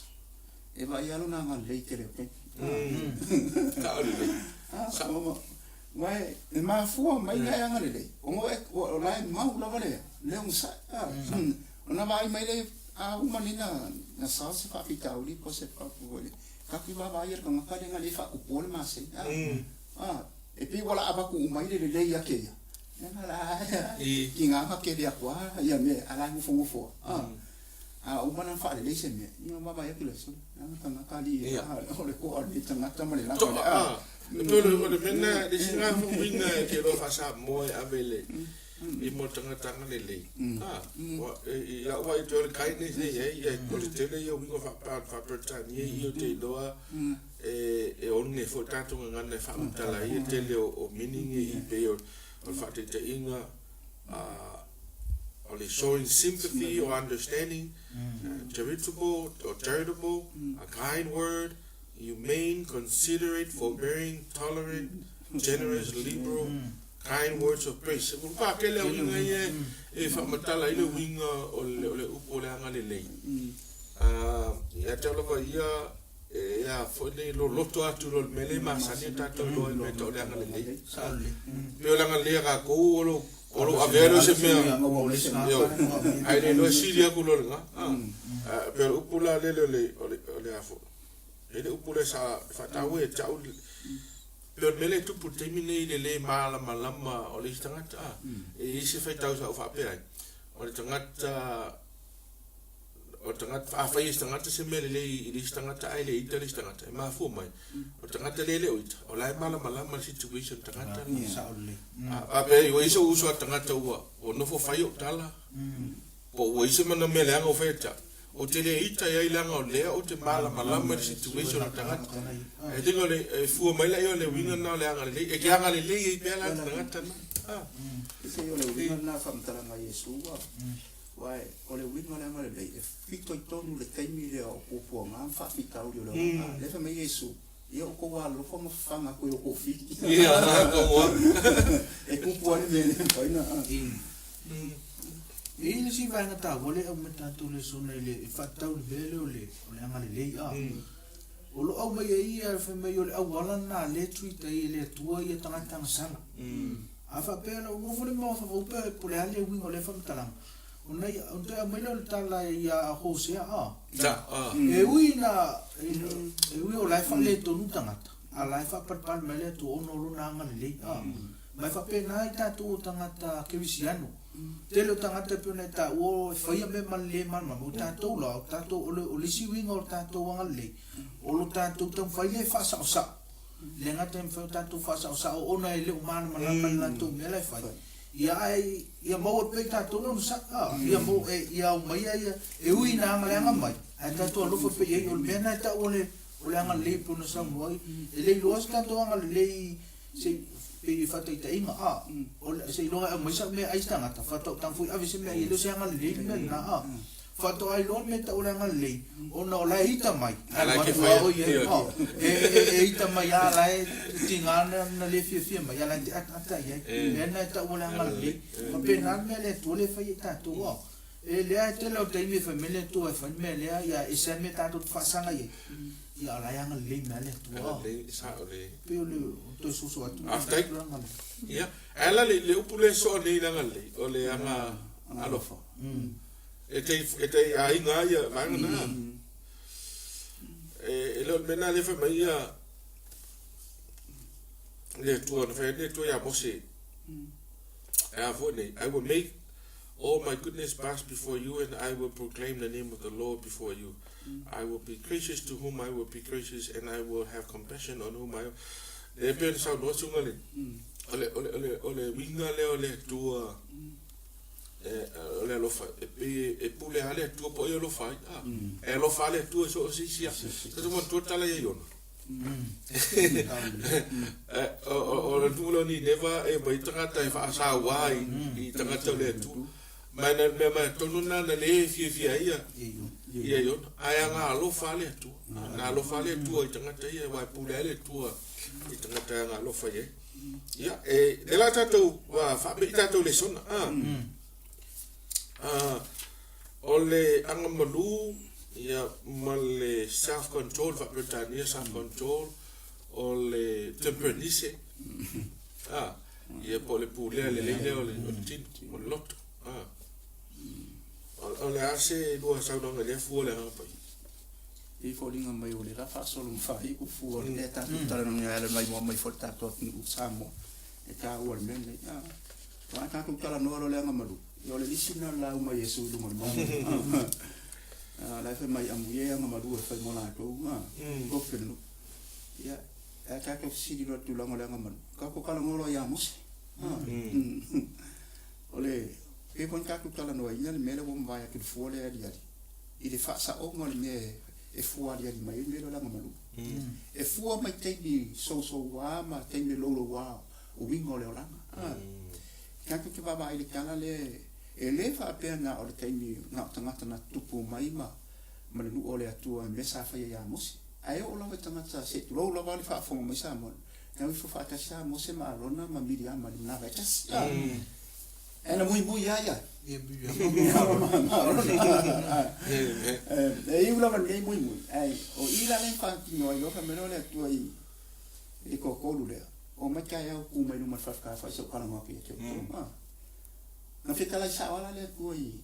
e va ya lo na ngal le ke le mai ma fu mai ga nga le o la ma u la vale le un sa ona vai mai le a uma nina na sa se fa fita uli ko se fa vole ka ki va vai ka nga le nga le fa ku pole ma se e pi wala aba ku mai le ya ke ya nga la ki nga ka ke dia kwa ya me ala ngu fu uma na fa le se me no ma vai ke le so tanga kali o le ko ali tanga tamale la pero le mena de singa fumina ke lo fa sa mo avele i mo tanga le ya wa to le kindness ne ya ko le tele yo mi ko fa per time ye yo te doa e on ne fo tanto ngana fa tala ye tele o meaning e pe o fa te inga or showing sympathy or understanding, charitable or charitable, a kind word, humane, considerate, forbearing, tolerant, generous, liberal, kind words of praise. Kung pa kele winga ye fa matala ile winga ole upole anga le ya talo va ya fone lo loto atu lo mele masani tato lo me to le anga le yo la anga le ga ko lo olo avero se me yo ai no siria kulo nga pero upula le afo ele upula sa fatawe chau pero mele tu putemine le mala malama o le tangata e se fai tau sa fa pera o le tangata fa fai tangata se mele le tangata ai le itali tangata ma fu mai o tangata le o la mala malama situation tangata sa ole pe o iso uso tangata o no fo fai o tala o iso mana mele anga o feta o te le ita ia ilanga o lea o te mala malama situation tangata e tingo le fu mai la yo le winga na le anga le e ki anga le i pela tangata na se yo le winga na fa mtala nga Yesu wai o le winga le anga le fito tonu le taimi le o po nga fa fita o le fa me Yesu yo ko wa lo fa fanga ko yo ko fiti ia ko wa e ku po le le fa ina e si vai na ta vole o meta tu le sona ile fa ta o le ole o le anga le o lo au mai ia fa mai o le au wala na le tuita ile tua ia tanga sana a fa pela o mo fole mo fa o pe po le ale wingo le fa mtala ona ia o te mai le tala ia Hosea e uina e ui o lai fa le tonu tangata a lai fa par mele tu ono lo na anga le mai fa pe na ita tu tangata ke visiano telo tangata pe na ta o fa ia me mal le mal ma ta to lo ta to o le si wingo ta to anga le o lo ta to tam fa le fa sa le ngata em fa ta to fa sa o ona ile o man ma na to me le fa ia mau pe tatou no sa ia mo ia mai ia e ui na nga mai a tatou lo pe ia o me na ta ole anga le pu no sa moi e le los tatou anga le se pe fa ta inga o se lo mai sa me ai stanga ta fa to tang fu avise me ia lo se anga le na fato ai lo me ta ora nga le ona la hita mai ala ke fa e hita mai ala e tinga na le fia mai ala ata ia e na ta ora nga le ma pena me le to le fa ita to e le a te lo te mi famile to e fa me le ya e se me ta to fa sanga ia ia ala nga le me le to le sa le pe le to so so atu after ia ala le upule so le nga le o le anga alofa e te ai nga ia vanga na e lo mena le fa mai ia le tu na fa le tu ya mose I will make all my goodness pass before you, and I will proclaim the name of the Lord before you. I will be gracious to whom I will be gracious, and I will have compassion on whom I will. Le ben sa no sunga le ole winga le ole tua ole lo fa e pule ale tua po lo fa e lo fa le tua so si sia to mo totala ye yon o tu lo ni neva e bai tanga ta fa sa wai I tanga to le tu mai na me ma to na le fi ia yon ai nga lo fa le tu na lo fa le tu I tanga ta ye wai pule ale tua I tanga ta nga lo fa ye ia e la tato wa fa be tato le sona ole anga malu ia male self control fa Britania self control ole temperance ia pole pule le ole tin mo lot ole ase do sa no le fu le pa I folinga mai ole la fa solo fa I ku fu ole ta tala no ya le mai mo mai fo ta to u samo e ta o men le wa ta ku tala no le anga malu yo le lisina la uma Yesu lu mo la fe mai amuye anga malu fa mo la to ko pelu ya ta ka si di no tu la mo le anga malu ka ko kala ngolo ya mos ole e pon ka ku tala no ina le mele bo mva ya ki fu le ya I le fa sa o mo le me e fu ali mai le la malu e fu mai te ni so wa ma te ni lo wa o wingo le ola ka ku ba ba I kala le e le fa pena o le taimi nga tangata na tupu mai ma le nu ole atua me sa fa ya mos ai o lo tangata se lo vale fa fo mai sa mo na wi fa ta sa mo se ma rona ma miria ma na va tas e na muy ya e ula ma muy ai o ila le fa no yo fa me no le atua I ko ko lu le o ma ka ya ku mai no ma fa ka fa so kala ma ke te na fita la sa wala le kui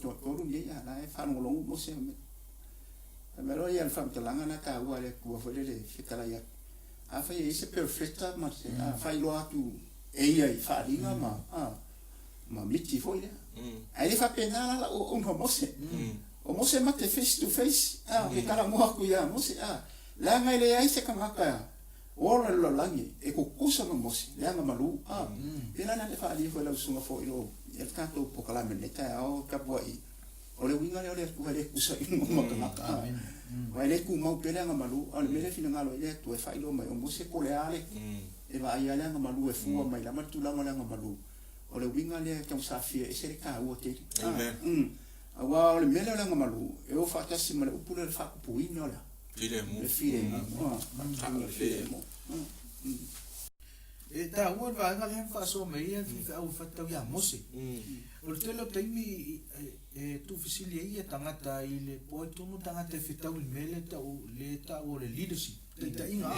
to ko ru ye ya la fa no lo mo se me lo ya fa ta langa na ka wa le ku fo le fita la ya a fa ye se perfecta ma se a fa lo atu e ya fa di ma ma miti fo ile ai fa pena la o mo se o mo se ma te face to face ke kala mo ku ya mo se la ngai le ai se ka ka ora lo langi e ko kusa no mosi le anga malu pela na le fa ali fo la sunga fo ilo el tanto po kala me ta o ka boi o le winga le ku le kusa I mo ka vai le ku mau pela anga malu al me le fina ngalo le tu e fa ilo mai o mosi ko le ale e va ai anga malu e fu mai la matu la anga malu o le winga le ka sa fie e se ka o te awa o le me le anga malu e o fa ta si ma le upule fa ku ino la e ta ua va nga le fa so me ia ki fa u fa ta ya mose o te lo taimi e tu fisili ia tangata I le po tu no tangata fita u mele ta o le leadership ta inga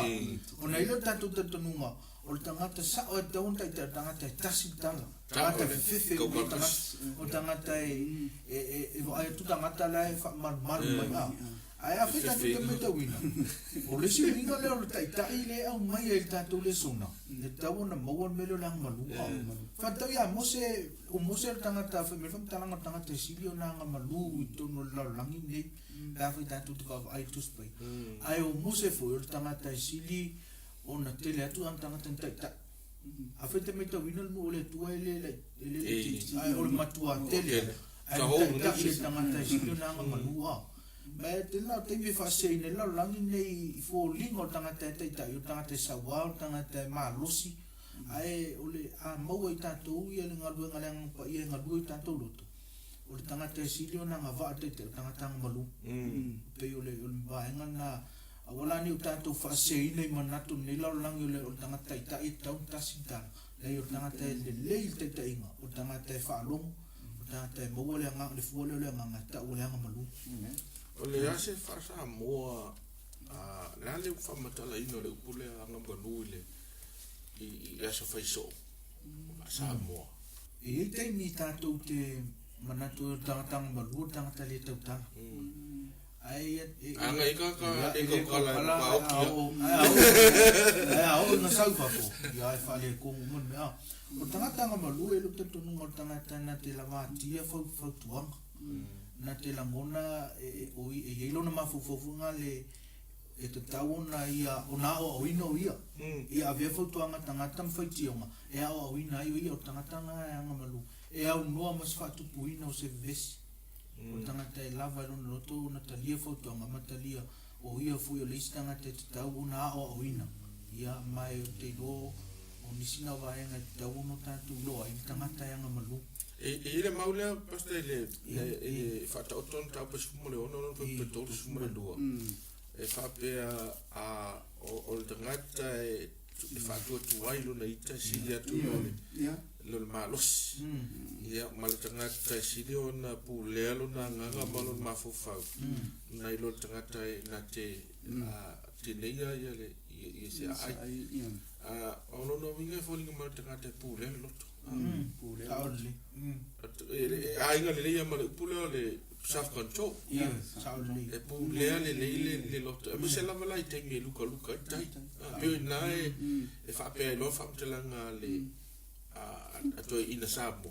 o na ilo tanto nunga o tangata sa o ta un ta tangata tasi tala tangata fefe o tangata e tu tangata la fa mal ai a fita tu me ta wina o le si winga le o ta ile au mai el tanto le sona le tau na mo melo lang malu fa ta ya mose o mose tanga fa me fam tanga tanga te silio na nga malu to no la langi ne ka fa tanto tu ka ai tu spai ai o mose fo o tanga ta sili o na tele atu an tanga ta a fete me tau ina mo le tua le ai o le matua tele ai ta le tangata silo na malua ma te la te me fa sei ne la langi nei fo lingo tangata te tai tangata sa wa tangata malosi ai o le a mau i tatou ia le ngalu ngalang pa ia ngalu i tatou loto o le tangata silo na ngava te tangata malu pe o le vaenga na wala ni tatou fa sei nei manatu nei la langi le o tangata ita i tau tasita le o tangata le te tainga o tangata fa long o tangata mo le nga le fu le nga ta o le nga malu o le ase fa sa mo la le fa matala ino le upule nga malu le i asa fa so sa mo e te mi tatou te manatu tangata malu tangata le tau ta ai anga ika kala pa o ai na sa fa ko ya fa le ko mo me o tangata malu e lu te tonu o tangata na te lava tia fa tuang na te langona o e lo na mafufofu nga le e te tau na ia o na o ino ia ia ave fa tuanga tangata mfaiti onga e o ina ia o tangata nga nga malu e au noa mas fa tu puina o se vesi o tangata e lava e lona loto na talia fa tuanga matalia o ia fu o leisi tangata te tau na o ina ia mai o te lo o nisina vaenga te tau no tatu loa i tangata nga malu e le maule pasta le fa ta oton ta pa sumo le ono no pe to sumo le lua e fa pe a o le tangata e fa tu ai lo na ita si ya tu lo malos ia mal tangata si le ona pu le lo na nga malo mafufa na lo tangata na te te leia ia le ia se ai ono no vinga fo linga mal tangata pu le lo pule sauli ai nga le ia mal pu le self control sauli e pu le lo me se lava lai te me luka tai pe na e fa pe lo fa te langa le a to ina sabo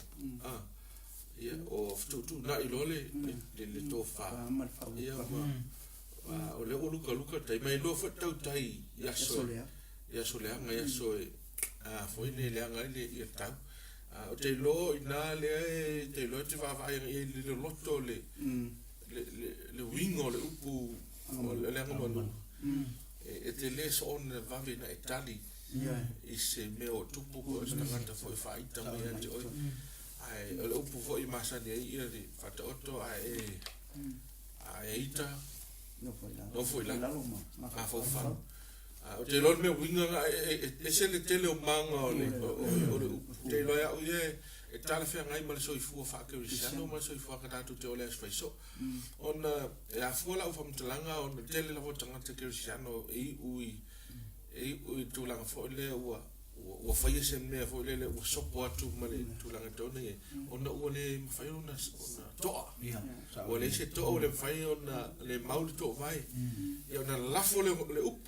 ia o tu na i lo le to fa ia o le luka tai mai lo fa tau tai ya so le nga ya so foi le nga le ia tau o te lo ina le te lo te va e le lotto le wingo le upu le nga mo e te le so on va vena Italy i se me o tupu ko sta ngata foi fa ita me ante oi ai le upu foi masani ai le fata otto ai ita no foi la ma fo fa o te lo me winga e se le tele o manga o le te lo ya o e tala fe ngai mal so i fu fa ke ri no mal so i fu ka tatu te ole fa so on e a fu la o fam tlanga on tele la vo tanga te ke ri no ui tu langa fo le o fa se me fo le o so po tu male tu langa to ne ona o le fa ona to o le se to o le fa ona le maul to vai e ona la fo le up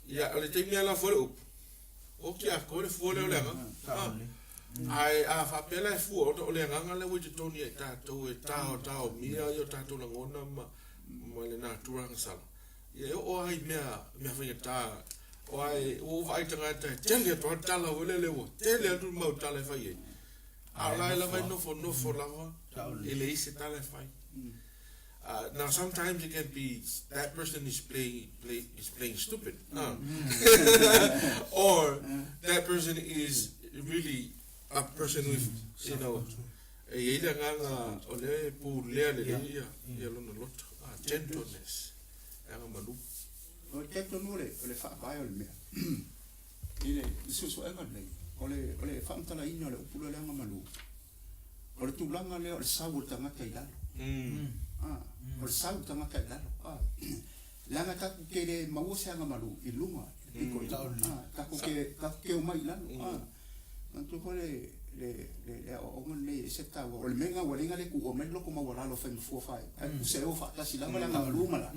ia le te mia la fo le up o ki a ko le fo le nga ai a fa pela fu o le nga le wi to ni ta to e ta o mia yo ta to ngona ma le na tu rang sala ia o ai mea whainga tā o ai o vai tanga tele to tala o le o tele tu mau tala fai e a lai la vai no for lava ele ise tala fai now sometimes it can be that person is playing stupid or that person is really a person with e ida nga o le pu le ia lo no lot gentleness anga malu o te tono le fa vai o me ile so anga nei o le fa mtala ino le pulo le anga malu o le tulanga le o sa vuta nga kai la o sa vuta nga kai la langa ta ke le mau se anga malu i lunga i ko ta ke o mai la nantu ko le o ngone se ta o le menga o lenga le ku o melo ko mawala lo fa fu fa se o fa ta sila mala nga lu mala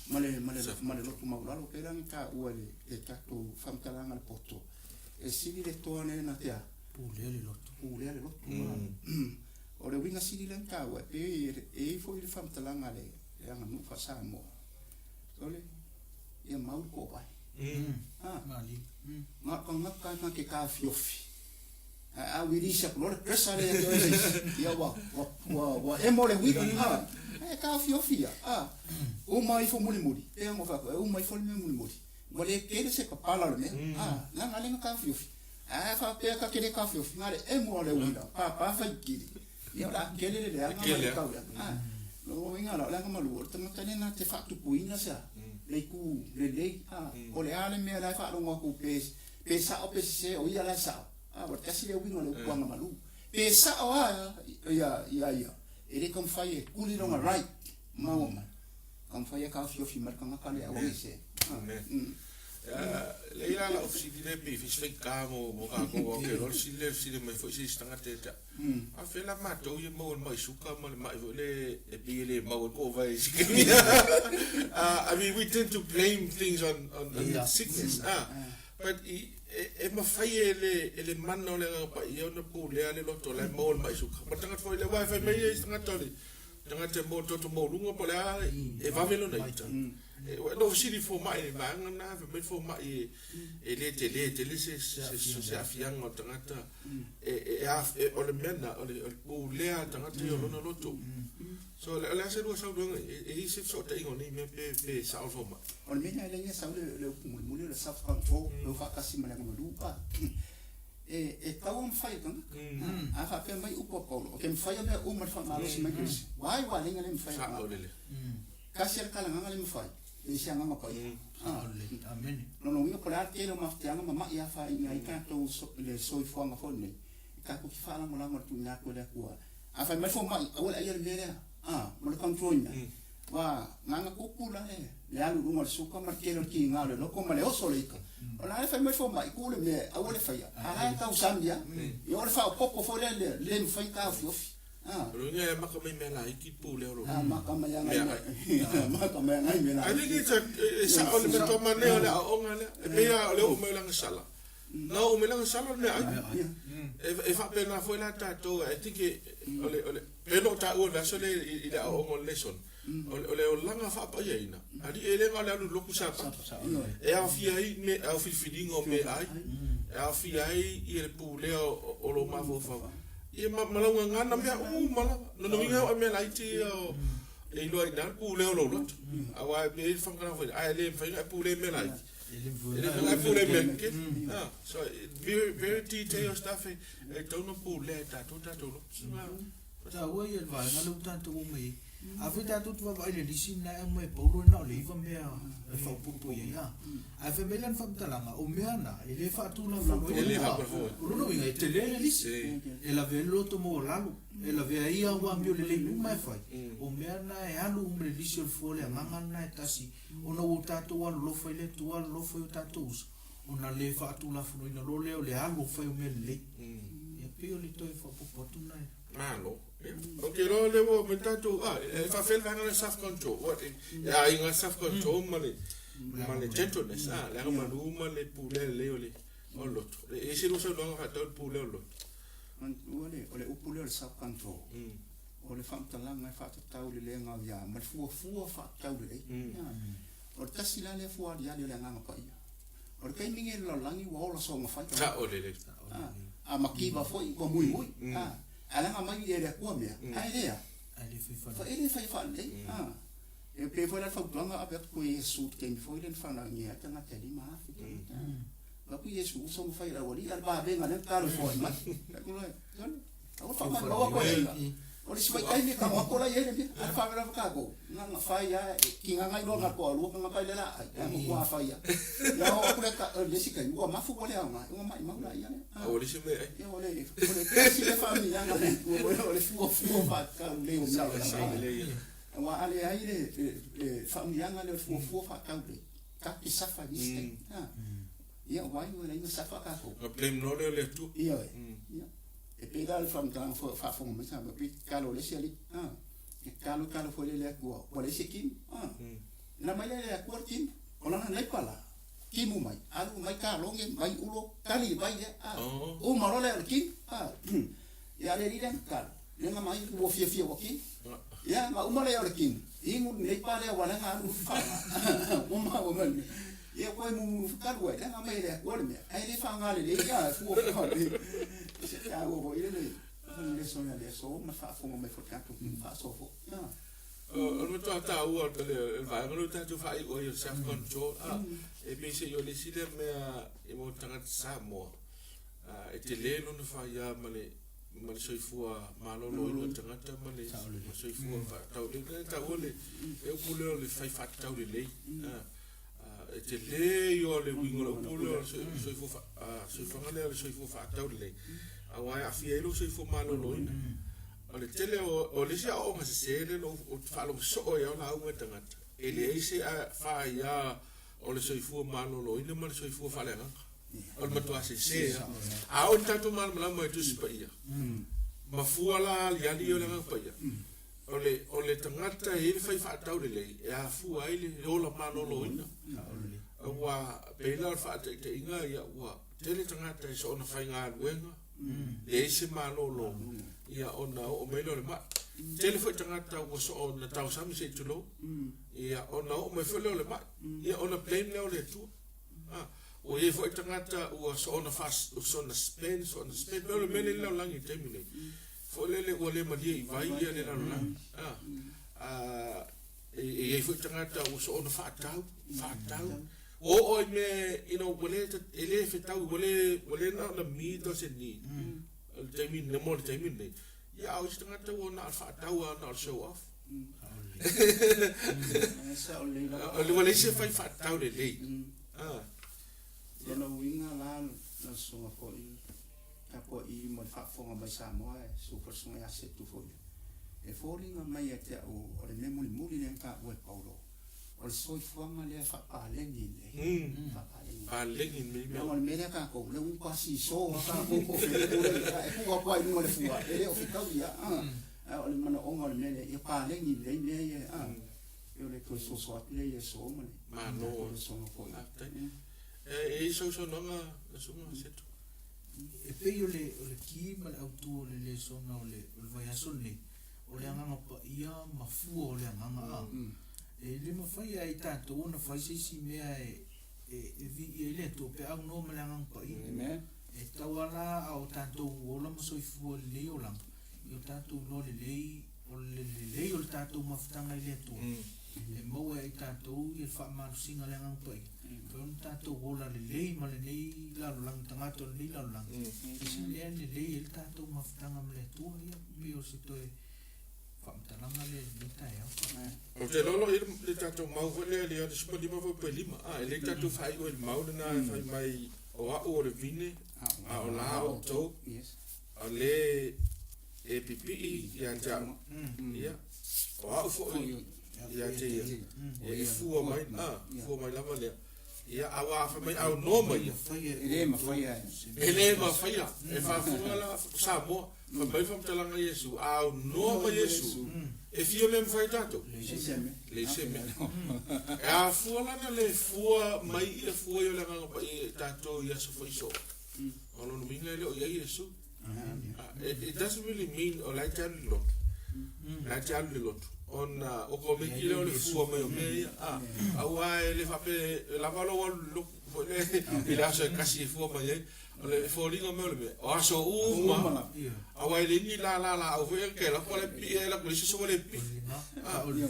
male lo ku mawala lo ke ran ka o le e ka to fam kala ngal poto e sili le to ne na tia pulele lo o le winga sili len ka o e fo i fam tala ngale ya nga nu fa sa mo ole e mau ko bai Mali. Ngak ke ka fiofi. A wirisa lo presa le ya wa emole wi ka fiofi o mai fo muli e mo fa o mai fo muli mole ke se papala le la ngale ka fiofi fa pe ka ke ka fiofi ngale e mo le wi pa fa ki ya la ke le ngale ka lo winga la ngama lu tanga na te fa tu puina sa le ku le o le ale me la fa lo ngo pe sa o pe se o ya la sa wat kasi le winga le kuanga malu pe sa o ya ele kom faye kuli no right mama kom faye ka fio mar ka ka le o se le ila la ofisi le pe fi ka mo ka ko ke ro si le me fo si stanga te ta a fe la ma to ye mo mai suka mo mai le e bi le mo ko vai si ke I mean we tend to blame things on sickness but ma fai ele manno le pa io no pu le lotto le mo mai su ma tanga foi le wifi mai tanga tole tanga te mo to mo lungo po le e va velo nei no si di fo mai ma na me fo mai le tele se afianga tanga ta o le mena o le pu le tanga te o no lotto so la se do sa do e se so te ngoni me pe sa fo ma o le mena le sa le muli le self control lo fa kasi mala mo lupa e tawon fai kan a fa pe mai upo ko ke fai me o mar fa malo si mai kris wai wa le ngale fai kasi kala ngale me fai e sia ngama ko amen no winga por arte lo ma tianga ma ya fa ngai ka to le soi fo nga fo ne ka ku fa la mo la mo tu na ko le ko a fa mai fo mai o le ayer le mo le control na wa nganga kukula le alu rungo suka markelo ki ngalo no ko male oso le ka ona fa mai fo mai ku le me a o le fa ya a ka usambia yo le fa poco fo le fa ka fiofi Runya makamai mela iki pu le ro. Makamai ngai. Makamai ngai mela. I think it's sa ole to mane ole a onga le. Me ya ole o me lang sala. No me lang sala le ai. E fa pena foi la tato. I think ole pelo ta o la sole i da onga lesson. Ole o langa fa pa ina. Adi ele ngale lu loku sa pa. E a fi ai me a fi fidingo me ai. E a fi ai i le pu le o lo ma fo fa. Ia malanga ngana mea mala no winga me laiti e lo ai dan pu le lo lot awa be fam kana foi ai le fai pu le me laiti ele pu le me ke so very detailed stuff e tono pu le ta to ta wo ye va ngalo tanto o me a fe ta tu va ai le sin na mo e polo na le va me e fa pu ya a fe me lan fam talanga o me ana ele fa tu na fa ele ha por favor no winga e tele le lisi e la ve lo to mo lalu e la ve ai a wa mio le mai fai o me ana e alu um le lisi o fole nganga na tasi ona o tato wa lo fai le tu lo fai tato ona le fa tu la fu ina lo le alu fai o me le e pio li to e fa po tu na malo okay lo le wo mentato fa fel vanno le self control what ya in self control male gentleness la ma luma le pule le ole olot e se lo so lo ha to pule olot ole upule le self control ole fam talanga fa ta tau le nga ya ma fu fa tau le o tasila le fu ya le nga pa ia o kai minge lo langi wa lo so nga fa ta ole le a makiba foi ko muy ala nga mai ele ko me ai le fa ele fa le e pe foi la fa tonga ape ko yesu ke mi foi le fa na ngia tanga te di ma fi ba ku yesu so mo fa ira wali al ba be nga le ka lo foi ma ko le o fa ma ko ko o le sivai kai ni ka ko la yele bi al fa ra ka ko nga fa ya ki nga ngai lo nga ko lu nga pa le la mo ko fa ya ya o ku le ka le si ka ngo ma fu ko le nga ngo mai ma la ya o le si me ya o le si le fa mi ya nga o le fu fa ka le o sa wa ale ai le fa mi ya nga le fu fa ka le ka ki sa fa ni ya wa yo le sa fa ka ko blame no le tu ya e pe dal fam tan fa mo sa pe kalo le seli e kalo fo le ko o le sekim na mai le ko tim ona na pala kimu mai alu mai ka longe mai ulo kali mai o maro le kim ya le ri ka le mai wo fie wo kim ya ma umale ya le kim ingu le pale wala nga alu fa o ma ia koe mu fakaru ai nga mai le ole me ai le fanga le ia fu ko le se ta o ile le sono le so ma fa fu me fakaru fa so fo o to ta o le vai no ta tu fai o yo self control e me se yo le sile me e mo tanga sa mo e te le no fa ya male soifua malolo i le tangata ma le soifua whaatau le ta ole e upule o le whai whaatau le lei e te le i o le wingola upule o le soifua ngale o le soifua whaatau le lei a wai a fia ilo soifua malolo ina o le tele o le sia o ngase sele no o whaalo so e o la unga tangata e le eise a whai a o le soifua malolo ina ma le soifua whalenga o le matua se a o tatu malama e tusi pa ia ma fuala li ali o le nga pa ia o le tangata e le fai whaatau le lei e a fua ai le ola manolo ina ua peila fa te inga ia ua tele tangata e so ona fai ngā luenga le eise manolo ia ona o meilo le ma tele fai tangata ua so ona tau sami se tulo ia ona o me fele o le ma ia ona blame leo le tu o ye foi tangata o so na fast o so na spend no mele la langi temine fo le o le malia I vai ia le la lang ye foi tangata o so na fatau o me wole ele fetau wole na mi do se ni temine mo temine ya o tangata o na fatau na show off o le se fai fatau le lei ia no winga la na songa ko I mo fa fonga mai sa mo e super songa se tu fo e folinga mai te o le memo muli le ka o paulo o soi fonga le fa pa le ni le pa le ni me no me le ka ko le un pasi so ka ko fe e ko ko ai mo le fua e o fika ia o le mana o le mele e pa le ni le me e o le ko so le so mo le ma no so ko e so nonga sunga setu e pe o le ki ma le autu le songa o le vai asone o le anga pa ia ma fu o le anga e le ma fai ai tanto ona fai si mea e vi le to pe au no ma le anga pa ia e tawala au tanto o la ma soi fu le o la io tanto no le lei o le tanto ma ftanga le to e mo e tanto il fa ma singa le anga pa un tanto vola le lei ma le nei la lang tangato le la lang si le lei il tanto ma ftanga le tua ia mio si to fa talanga le lita o te lolo le tanto mau vole le o se lima vo pe lima le tanto fai o mau na fai mai o a o le vine a o la o to a le e pipi ia ja ia o a fo ia te ia e fu mai lava le ia awa fa mai au no mai ele ma faia e fa fuala sa mo fa mai fa talanga Yesu au no mai Yesu e fio le fai tanto le seme e a fuala na le fua mai e fua yo le nga pa e tanto Yesu foi so ono no minga le o Yesu it doesn't really mean o like that lot on o come ki le fua mai o me au ai le fa pe la valo lo le la so kasi fua mai le folinga me le o so uma au ai le ni la o ve ke la pole pi la ko so le pi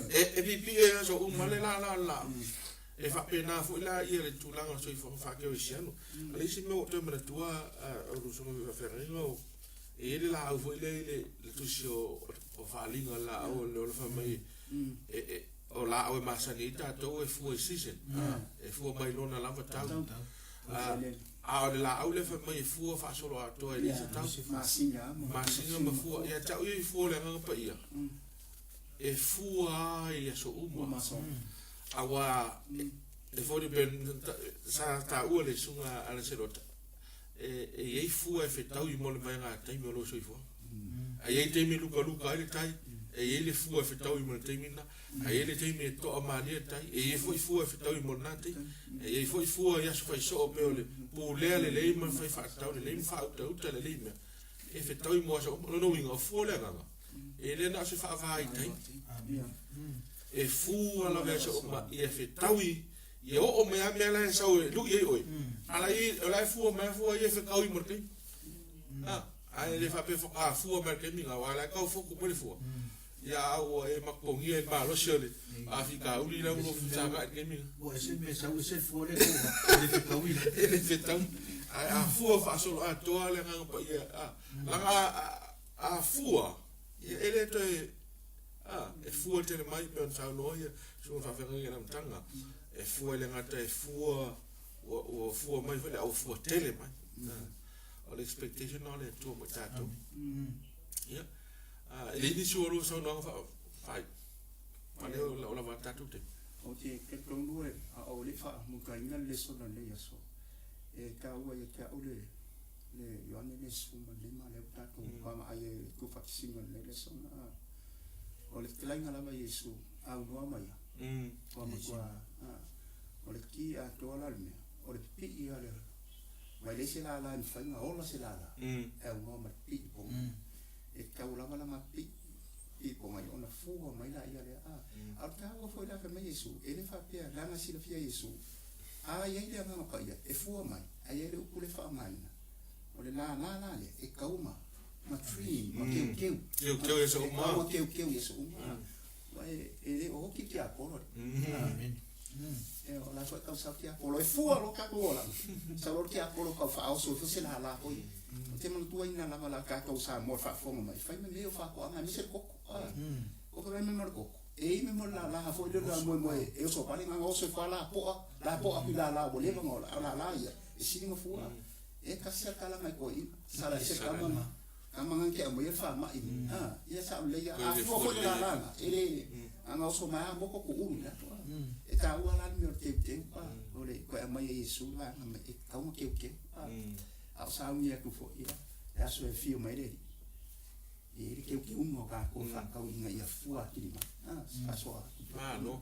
e pi e so uma le la e fa pe na fu la ia le tulanga so i fa ke o siano le si me o te me tua o so me fa ringo e le la o le tu sio o fa linga la o le fa mai e o la o masanita to e fu season e fu mai lona lava tau a o la o le fa mai fu fa solo a to e se tau masinga ma fu e tau e fu le nga pa ia e fu a e so uma awa e fu ben sa ta o le sunga ala serota e fu e fe tau I mo le mai nga tai mo lo so I fu a ye te mi luka ai tai e ele fu e fetau I mo te mina a ele te mi to a mali tai e foi fu e fetau I mo na tai e foi fu ia so fai so me ole pu le ma fai fa tau le fa tau le me e fetau I mo so no winga fu le nga ele na se fa vai tai e fu ala ve so ma e fetau ia o mea la sau lu ye oi ala i la fu me fu ye fe kau i mo ke ai le fa pe fo a fu me ke mi nga wala ka fu ku mo fu ia o e makongi e ma lo sele Afrika uli la ulo futa ka ke mi o ese me sa o ese fu le fe kau i ele fetau a fu fa solo a to ale nga pa ia a fu ele to e fu te mai pe on sa no ia so fa fe nga na tanga e fu ele ngata e fu o fu mai vele au fu tele mai all expectation all e to mo tato ia ele ni solo so no fa fai ale o la tato te o te ke tonu e a o le fa mo ka ina le so na le yaso e ka ua e ka ule le yoane le su ma le ma le tato ka ma ai ku fa singa le so na o le tlainga la mai Yesu au no mai o ma kwa o le ki a to la me o le pi i ale mai le se la la in fa o la se la la e o ma pi po e ka ula ma ma pi i po mai ona fu mai la i ale a ta o foi la fa mai Yesu e le fa pia la na si la fia Yesu a ye le ma pa ia e fu mai a ye le ku le fa mai o le la le e ka uma ma tree ma keu yeso uma ma keu yeso uma vai ele o que a cor amen e o la sua causa que a cor e fu lo ka cola sa lo que a cor ka fa o so se la la oi te man tua ina la mala ka causa mo fa fo mai fa me o fa ko ma mi se ko o ko me mo ko e me mo la fo le la mo e so pa nga o so fa la po a la bo le mo la ia e si mo fu e ka se ka la mai ko i sa la se ka ma amang ke mo ye fa ma i ia sa le ya a fo ko la la ele anga o so ma mo ko u na e ta u la mi o te pa o le ko ma ye Yesu la ma e ka mo ke a sa mi ku fo ia ya so e fio mai le e ke mo ka ko fa ka u ia fu a ti ma sa so no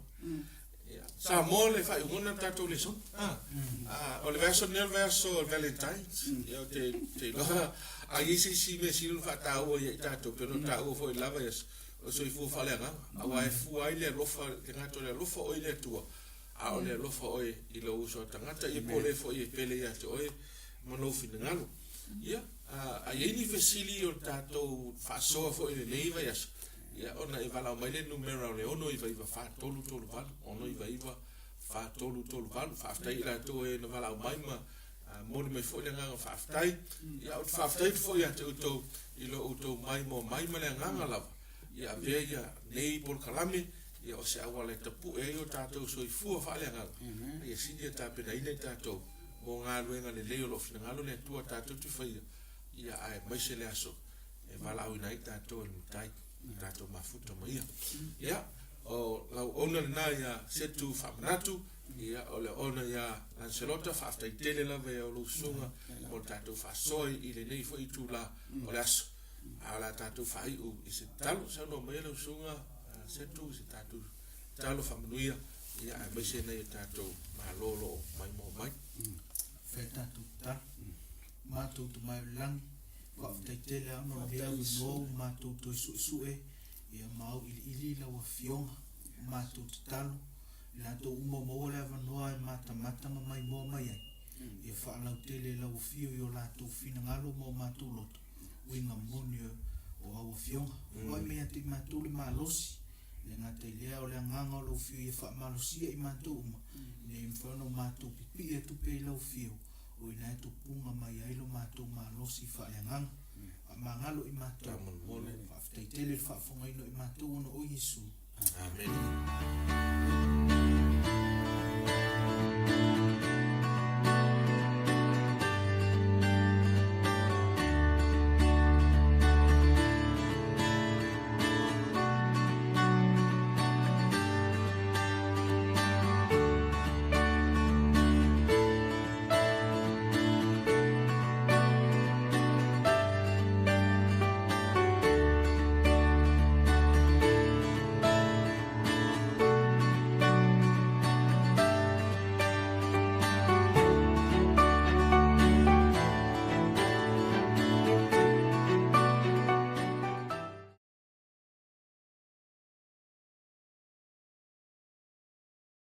sa mole fa una tato le son o le verso nel verso Valentines io te lo ai si me si fa ta o ia tato pero ta o foi lava es o so fu fa le nga a e fu ai le lofa te ngato le lofa o ile tua a o le lofa o i lo uso tangata i pole fo i pele ia te o ma no fin ngalo ia a ye ni fesili o tato fa so fo i le iva yes ia ona i vala mai le numero le ono i vai fa tolu val ono i vai fa tolu val fa stai la to e no vala mai ma mo me fo le nga fa stai ia fa stai fo ia to i lo to mai ma le nga la ia veia nei por kalame ia o se awale te pu e o tato so i fu fa le nga ia si dia ta pe dai le tato mo nga luenga le leo lo fina ngalo le tua tato tu fa ia ai mai se le aso e vala o nai tato e mutai tato mafuta mai ia o la ona na ia setu famanatu ia o le ona ia Lancelota fa after tele la ve o lusunga o tato fa soi i le nei fo i tu la o le aso ala tato fa i u i se talo sa no mai le lusunga setu se tato talo famanuia ia mai se nei tato malolo mai mo mai feta tu ta ma tu mai lang wa te le ano le no ma tu su e ia mau ili la wa fiona ma tu talo la to mo le va no ai mata mai mo mai ia fa la tele la wa fio yo la tu fina ngalo mo ma tu lot winga monio o wa fiona o me ati ma tu le malosi le ngata ile o le nganga lo fio ia fa malosi i ma tu ne inferno ma tu pipi e tu pe lo fio o ina tu punga mai ai lo ma tu malosi fa le nganga mangalo i ma tu mole fa tele fa fonga ino i ma tu no o Yesu amen